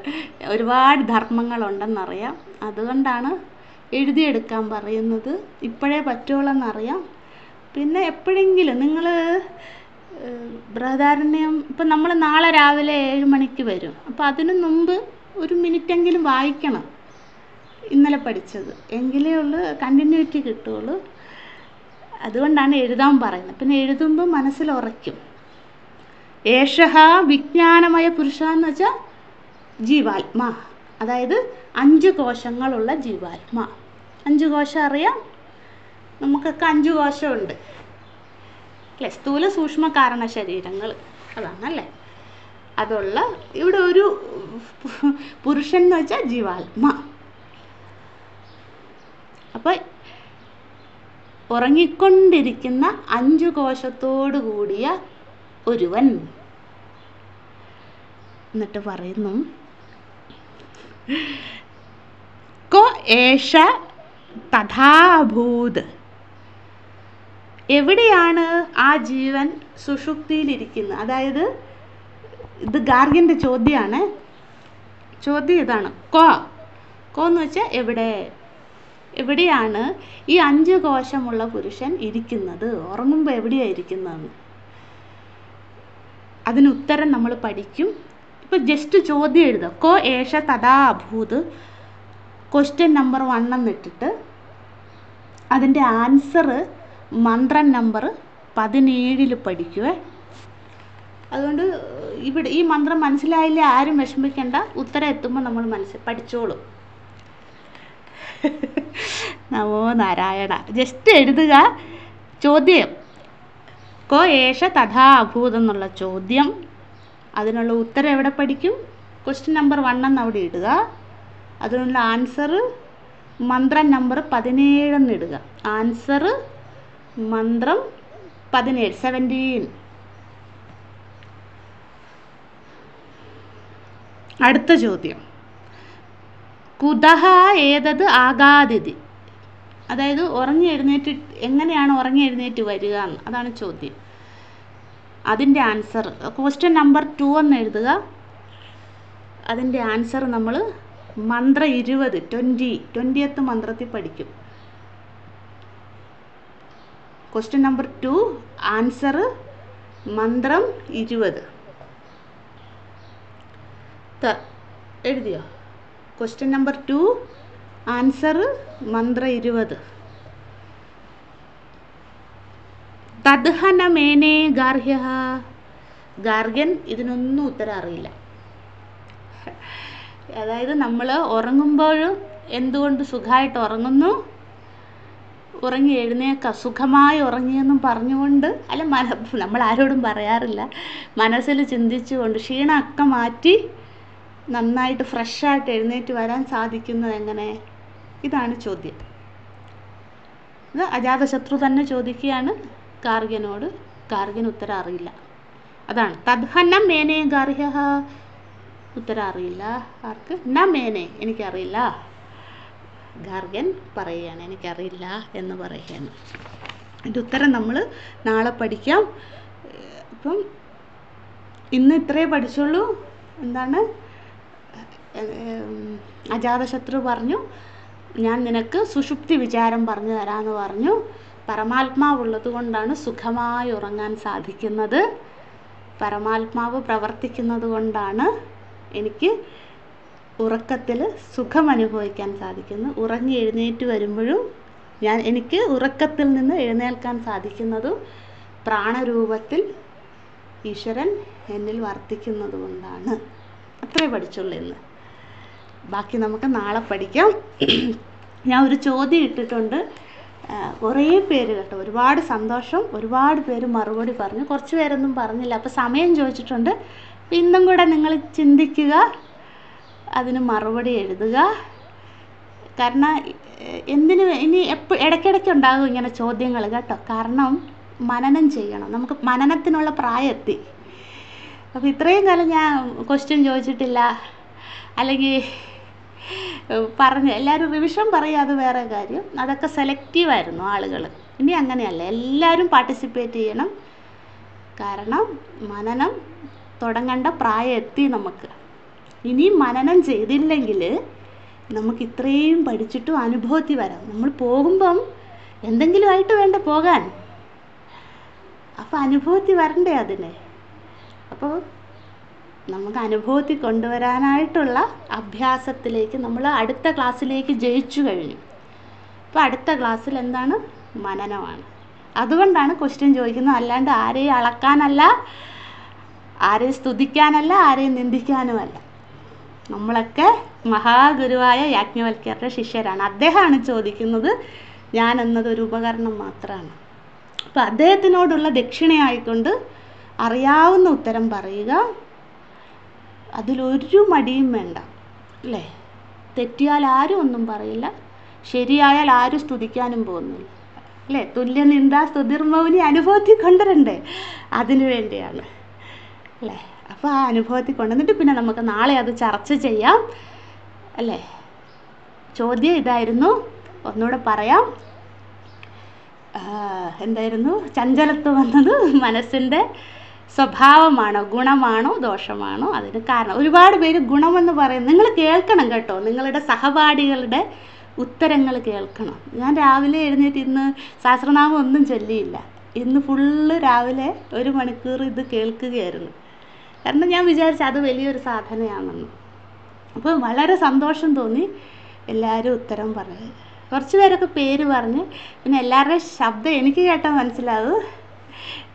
ഒരുപാട് ധർമ്മങ്ങളുണ്ടെന്നറിയാം. അതുകൊണ്ടാണ് എഴുതിയെടുക്കാൻ പറയുന്നത്. ഇപ്പോഴേ പറ്റുള്ളൂന്നറിയാം. പിന്നെ എപ്പോഴെങ്കിലും നിങ്ങൾ ബൃഹദാരണ്യം ഇപ്പം നമ്മൾ നാളെ രാവിലെ 7 മണിക്ക് വരും. അപ്പോൾ അതിനു മുമ്പ് 1 മിനിറ്റെങ്കിലും വായിക്കണം ഇന്നലെ പഠിച്ചത്. എങ്കിലേ ഉള്ളൂ കണ്ടിന്യൂറ്റി കിട്ടുള്ളൂ. അതുകൊണ്ടാണ് എഴുതാൻ പറയുന്നത്. പിന്നെ എഴുതുമ്പോൾ മനസ്സിൽ ഉറയ്ക്കും. ഏഷഹ വിജ്ഞാനമയ പുരുഷ എന്ന് വെച്ചാൽ ജീവാത്മാ. അതായത് 5 കോശങ്ങളുള്ള ജീവാത്മാ. 5 കോശം അറിയാം, നമുക്കൊക്കെ 5 കോശമുണ്ട് അല്ലേ? സ്ഥൂല സൂക്ഷ്മ കാരണ ശരീരങ്ങൾ, അതാണല്ലേ അതുള്ള. ഇവിടെ ഒരു പുരുഷൻ എന്ന് വെച്ചാൽ ജീവാത്മാ. അപ്പം ഉറങ്ങിക്കൊണ്ടിരിക്കുന്ന 5 കോശത്തോടു കൂടിയ ഒരുവൻ. എന്നിട്ട് പറയുന്നു കോ ഏഷ തഥാഭൂത്. എവിടെയാണ് ആ ജീവൻ സുഷുപ്തിയിലിരിക്കുന്നത്? അതായത് ഇത് ഗാർഗ്യൻ്റെ ചോദ്യമാണ്. ചോദ്യം ഇതാണ്, കോ എന്ന് വെച്ചാൽ എവിടെയാണ് ഈ 5 കോശമുള്ള പുരുഷൻ ഇരിക്കുന്നത്? ഉറങ്ങുമ്പോൾ എവിടെയാണ് ഇരിക്കുന്നതെന്ന് അതിന് ഉത്തരം നമ്മൾ പഠിക്കും. ഇപ്പോൾ ജസ്റ്റ് ചോദ്യം എഴുതാം. കോ ഏഷ തഥാ അഭൂത്, ക്വസ്റ്റ്യൻ നമ്പർ 1 എന്നിട്ടിട്ട് അതിൻ്റെ ആൻസർ മന്ത്രം നമ്പർ 17 പഠിക്കുവേ. അതുകൊണ്ട് ഇവിടെ ഈ മന്ത്രം മനസ്സിലായില്ല ആരും വിഷമിക്കേണ്ട. ഉത്തരം എത്തുമ്പോൾ നമ്മൾ പഠിച്ചോളും. നമോ നാരായണ. ജസ്റ്റ് എഴുതുക ചോദ്യം. കോ ഏഷ തഥാ അഭൂത് എന്നുള്ള ചോദ്യം. അതിനുള്ള ഉത്തരം എവിടെ പഠിക്കും? ക്വസ്റ്റ്യൻ നമ്പർ 1 എന്ന് അവിടെ ഇടുക. അതിനുള്ള ആൻസർ മന്ത്രം നമ്പർ 17 എന്നിടുക. ആൻസർ മന്ത്രം 17. അടുത്ത ചോദ്യം, കുതഹ ഏതത് ആഗാദിതി. അതായത് ഉറങ്ങി എഴുന്നേറ്റ് എങ്ങനെയാണ് ഉറങ്ങി എഴുന്നേറ്റ് വരിക എന്ന്, അതാണ് ചോദ്യം. അതിൻ്റെ ആൻസർ ക്വസ്റ്റ്യൻ നമ്പർ 2 എന്ന് എഴുതുക. അതിൻ്റെ ആൻസർ നമ്മൾ മന്ത്ര 20th മന്ത്രത്തിൽ പഠിക്കും. ക്വസ്റ്റ്യൻ നമ്പർ 2 ആൻസർ മന്ത്രം 20. എഴുതിയോ? ക്വസ്റ്റ്യൻ നമ്പർ 2 ആൻസർ മന്ത്ര 20. തദ്ഹന മേനേ ഗാർഹ്യ. ഗാർഗ്യൻ ഇതിനൊന്നും ഉത്തരം അറിയില്ല. അതായത് നമ്മൾ ഉറങ്ങുമ്പോഴും എന്തുകൊണ്ട് സുഖമായിട്ട് ഉറങ്ങുന്നു, ഉറങ്ങി എഴുന്നേക്കാം, സുഖമായി ഉറങ്ങിയെന്നും പറഞ്ഞുകൊണ്ട്, അല്ല നമ്മൾ ആരോടും പറയാറില്ല, മനസ്സിൽ ചിന്തിച്ചുകൊണ്ട് ക്ഷീണമൊക്കെ മാറ്റി നന്നായിട്ട് ഫ്രഷായിട്ട് എഴുന്നേറ്റ് വരാൻ സാധിക്കുന്നത് എങ്ങനെ? ഇതാണ് ചോദ്യം. ഇത് അജാതശത്രു തന്നെ ചോദിക്കുകയാണ് ഗാർഗ്യനോട്. ഗാർഗ്യന് ഉത്തരം അറിയില്ല. അതാണ് തദ്ഹനം മേനേ ഗാർഹ്യ. ഉത്തരം അറിയില്ല ആർക്ക്? ന മേനെ, എനിക്കറിയില്ല. ഗാർഗ്യൻ പറയുകയാണ് എനിക്കറിയില്ല എന്ന് പറയുകയാണ്. ഇതിൻ്റെ ഉത്തരം നമ്മൾ നാളെ പഠിക്കാം. ഇപ്പം ഇന്ന് ഇത്രയേ പഠിച്ചുള്ളൂ. എന്താണ്? അജാതശത്രു പറഞ്ഞു ഞാൻ നിനക്ക് സുഷുപ്തി വിചാരം പറഞ്ഞു തരാമെന്ന് പറഞ്ഞു. പരമാത്മാവുള്ളത് കൊണ്ടാണ് സുഖമായി ഉറങ്ങാൻ സാധിക്കുന്നത്. പരമാത്മാവ് പ്രവർത്തിക്കുന്നത് കൊണ്ടാണ് എനിക്ക് ഉറക്കത്തിൽ സുഖം അനുഭവിക്കാൻ സാധിക്കുന്നത്. ഉറങ്ങി എഴുന്നേറ്റ് വരുമ്പോഴും എനിക്ക് ഉറക്കത്തിൽ നിന്ന് എഴുന്നേൽക്കാൻ സാധിക്കുന്നതും പ്രാണരൂപത്തിൽ ഈശ്വരൻ എന്നിൽ വർത്തിക്കുന്നത് കൊണ്ടാണ്. അത്രേ പഠിച്ചുള്ളൂ ഇന്ന്. ബാക്കി നമുക്ക് നാളെ പഠിക്കാം. ഞാൻ ഒരു ചോദ്യം ഇട്ടിട്ടുണ്ട്. കുറേ പേര് കേട്ടോ, ഒരുപാട് സന്തോഷം. ഒരുപാട് പേര് മറുപടി പറഞ്ഞു, കുറച്ച് പേരൊന്നും പറഞ്ഞില്ല. അപ്പോൾ സമയം ചോദിച്ചിട്ടുണ്ട്. ഇന്നും കൂടെ നിങ്ങൾ ചിന്തിക്കുക, അതിന് മറുപടി എഴുതുക. കാരണം എന്തിന് ഇനി ഇടയ്ക്കിടയ്ക്ക് ഉണ്ടാകും ഇങ്ങനെ ചോദ്യങ്ങൾ കേട്ടോ. കാരണം മനനം ചെയ്യണം, നമുക്ക് മനനത്തിനുള്ള പ്രായം എത്തി. അപ്പോൾ ഇത്രയും കാലം ഞാൻ ക്വസ്റ്റ്യൻ ചോദിച്ചിട്ടില്ല, അല്ലെങ്കിൽ എല്ലാവരും റിവിഷൻ പറയുക, അത് വേറെ കാര്യം. അതൊക്കെ സെലക്റ്റീവായിരുന്നു ആളുകൾ. ഇനി അങ്ങനെയല്ല, എല്ലാവരും പാർട്ടിസിപ്പേറ്റ് ചെയ്യണം. കാരണം മനനം തുടങ്ങേണ്ട പ്രായം എത്തി നമുക്ക്. ഇനി മനനം ചെയ്തില്ലെങ്കിൽ നമുക്ക് ഇത്രയും പഠിച്ചിട്ടും അനുഭവത്തിൽ വരാം. നമ്മൾ പോകുമ്പം എന്തെങ്കിലും ആയിട്ട് വേണ്ട പോകാൻ. അപ്പോൾ അനുഭവത്തിൽ വരണ്ടേ അതിനെ. അപ്പോൾ നമുക്ക് അനുഭവത്തിൽ കൊണ്ടുവരാനായിട്ടുള്ള അഭ്യാസത്തിലേക്ക് നമ്മൾ അടുത്ത ക്ലാസ്സിലേക്ക് ജയിച്ചു കഴിഞ്ഞു. അപ്പോൾ അടുത്ത ക്ലാസ്സിൽ എന്താണ്? മനനമാണ്. അതുകൊണ്ടാണ് ക്വസ്റ്റ്യൻ ചോദിക്കുന്നത്, അല്ലാണ്ട് ആരെയും അളക്കാനല്ല, ആരെയും സ്തുതിക്കാനല്ല, ആരെയും നിന്ദിക്കാനുമല്ല. നമ്മളൊക്കെ മഹാഗുരുവായ യാജ്ഞവൽക്യരുടെ ശിഷ്യരാണ്. അദ്ദേഹമാണ് ചോദിക്കുന്നത്, ഞാൻ എന്നതൊരു ഉപകരണം മാത്രമാണ്. അപ്പോൾ അദ്ദേഹത്തിനോടുള്ള ദക്ഷിണയായിക്കൊണ്ട് അറിയാവുന്ന ഉത്തരം പറയുക. അതിലൊരു മടിയും വേണ്ട, അല്ലേ? തെറ്റിയാൽ ആരും ഒന്നും പറയില്ല, ശരിയായാൽ ആരും സ്തുതിക്കാനും പോകുന്നില്ല, അല്ലേ? തുല്യനിന്ദ സ്തുതിർമൗനി അനുഭവത്തിൽ കൊണ്ടുവരണ്ടേ? അതിനു വേണ്ടിയാണ്, അല്ലേ? അപ്പോൾ ആ അനുഭവത്തിൽ കൊണ്ടുവന്നിട്ട് പിന്നെ നമുക്ക് നാളെ അത് ചർച്ച ചെയ്യാം, അല്ലേ? ചോദ്യം ഇതായിരുന്നു, ഒന്നുകൂടെ പറയാം. എന്തായിരുന്നു? ചഞ്ചലത്വം വന്നത് മനസ്സിൻ്റെ സ്വഭാവമാണോ, ഗുണമാണോ, ദോഷമാണോ? അതിന് കാരണം ഒരുപാട് പേര് ഗുണമെന്ന് പറയും. നിങ്ങൾ കേൾക്കണം കേട്ടോ, നിങ്ങളുടെ സഹപാഠികളുടെ ഉത്തരങ്ങൾ കേൾക്കണം. ഞാൻ രാവിലെ എഴുന്നേറ്റ് ഇന്ന് സഹസ്രനാമം ഒന്നും ചൊല്ലിയില്ല. ഇന്ന് ഫുള്ള് രാവിലെ 1 മണിക്കൂർ ഇത് കേൾക്കുകയായിരുന്നു. കാരണം ഞാൻ വിചാരിച്ചു അത് വലിയൊരു സാധനയാണെന്ന്. അപ്പോൾ വളരെ സന്തോഷം തോന്നി. എല്ലാവരും ഉത്തരം പറഞ്ഞു. കുറച്ച് പേരൊക്കെ പേര് പറഞ്ഞ്. പിന്നെ എല്ലാവരുടെയും ശബ്ദം എനിക്ക് കേട്ടാൽ മനസ്സിലാവും,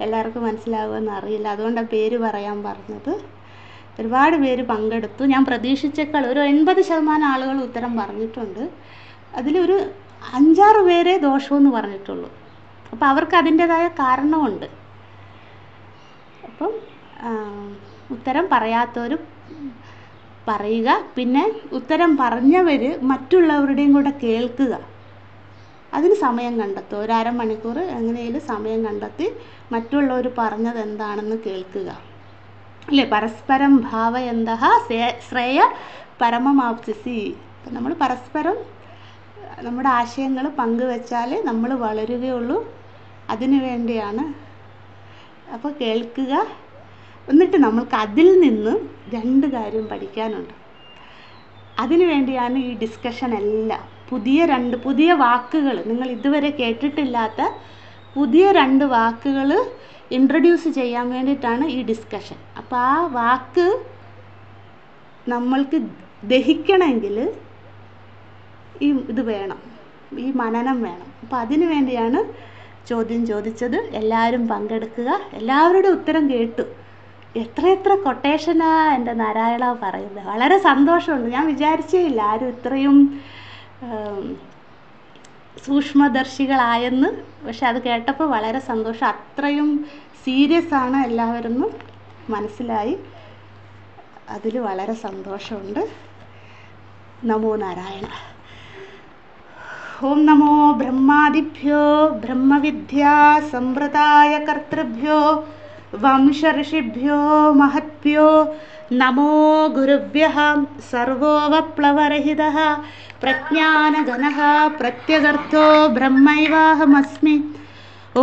എല്ലാവർക്കും മനസ്സിലാവുമെന്ന് അറിയില്ല. അതുകൊണ്ടാണ് പേര് പറയാൻ പറഞ്ഞത്. ഒരുപാട് പേര് പങ്കെടുത്തു. ഞാൻ പ്രതീക്ഷിച്ചേക്കാൾ ഒരു 80% ആളുകൾ ഉത്തരം പറഞ്ഞിട്ടുണ്ട്. അതിലൊരു 5-6 പേരെ ദോഷമെന്ന് പറഞ്ഞിട്ടുള്ളൂ. അപ്പോൾ അവർക്ക് അതിൻ്റേതായ കാരണമുണ്ട്. അപ്പം ഉത്തരം പറയാത്തവർ പറയുക. പിന്നെ ഉത്തരം പറഞ്ഞവർ മറ്റുള്ളവരുടെയും കൂടെ കേൾക്കുക. അതിന് സമയം കണ്ടെത്തുക. ഒരു 1/2 മണിക്കൂർ എങ്ങനെയും സമയം കണ്ടെത്തി മറ്റുള്ളവർ പറഞ്ഞത് എന്താണെന്ന് കേൾക്കുക, അല്ലേ? പരസ്പരം ഭാവയന്തഃ ശ്രേയ പരമമാപ്സ്യസി. നമ്മൾ പരസ്പരം നമ്മുടെ ആശയങ്ങൾ പങ്കുവെച്ചാൽ നമ്മൾ വളരുകയുള്ളൂ. അതിനു വേണ്ടിയാണ്. അപ്പോൾ കേൾക്കുക. എന്നിട്ട് നമ്മൾക്ക് അതിൽ നിന്ന് 2 കാര്യം പഠിക്കാനുണ്ട്. അതിനു വേണ്ടിയാണ് ഈ ഡിസ്കഷൻ എല്ലാം. പുതിയ വാക്കുകൾ, നിങ്ങൾ ഇതുവരെ കേട്ടിട്ടില്ലാത്ത പുതിയ 2 വാക്കുകൾ ഇൻട്രൊഡ്യൂസ് ചെയ്യാൻ വേണ്ടിയിട്ടാണ് ഈ ഡിസ്കഷൻ. അപ്പോൾ ആ വാക്ക് നമ്മൾക്ക് ദഹിക്കണമെങ്കിൽ ഇത് വേണം, ഈ മനനം വേണം. അപ്പോൾ അതിനു വേണ്ടിയാണ് ചോദ്യം ചോദിച്ചത്. എല്ലാവരും പങ്കെടുക്കുക. എല്ലാവരുടെ ഉത്തരം കേട്ടു. എത്ര കൊട്ടേഷനാ എൻ്റെ നാരായണ പറയുന്നത്. വളരെ സന്തോഷമുണ്ട്. ഞാൻ വിചാരിച്ചേ ഇല്ല ആരും ഇത്രയും സൂക്ഷ്മദർശികളായെന്ന്. പക്ഷെ അത് കേട്ടപ്പോൾ വളരെ സന്തോഷം. അത്രയും സീരിയസ് ആണ് എല്ലാവരും മനസ്സിലായി. അതിൽ വളരെ സന്തോഷമുണ്ട്. നമോ നാരായണ. ഓം നമോ ബ്രഹ്മാദിഭ്യോ ബ്രഹ്മവിദ്യാ സമ്പ്രദായ കർത്തൃഭ്യോ വംശഋഷിഭ്യോ മഹത്ഭ്യോ നമോ ഗുരുഭ്യഃ. സർവോപപ്ലവരഹിതഃ പ്രജ്ഞാനഘനഃ പ്രത്യഗർത്ഥോ ബ്രഹ്മൈവാഹമസ്മി.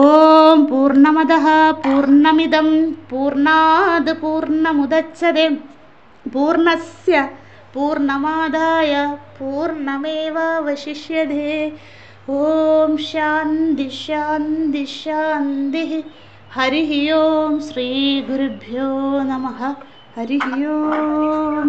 ഓം പൂർണ്ണമദഃ പൂർണ്ണമിദം പൂർണ്ണാത് പൂർണ്ണമുദച്യതേ പൂർണ്ണസ്യ പൂർണ്ണമാദായ പൂർണ്ണമേവാവശിഷ്യതേ. ഓം ശാന്തി ശാന്തി ശാന്തി. ഹരി ഓം. ശ്രീ ഗുരുഭ്യോ നമഃ. ഹരി ഓം.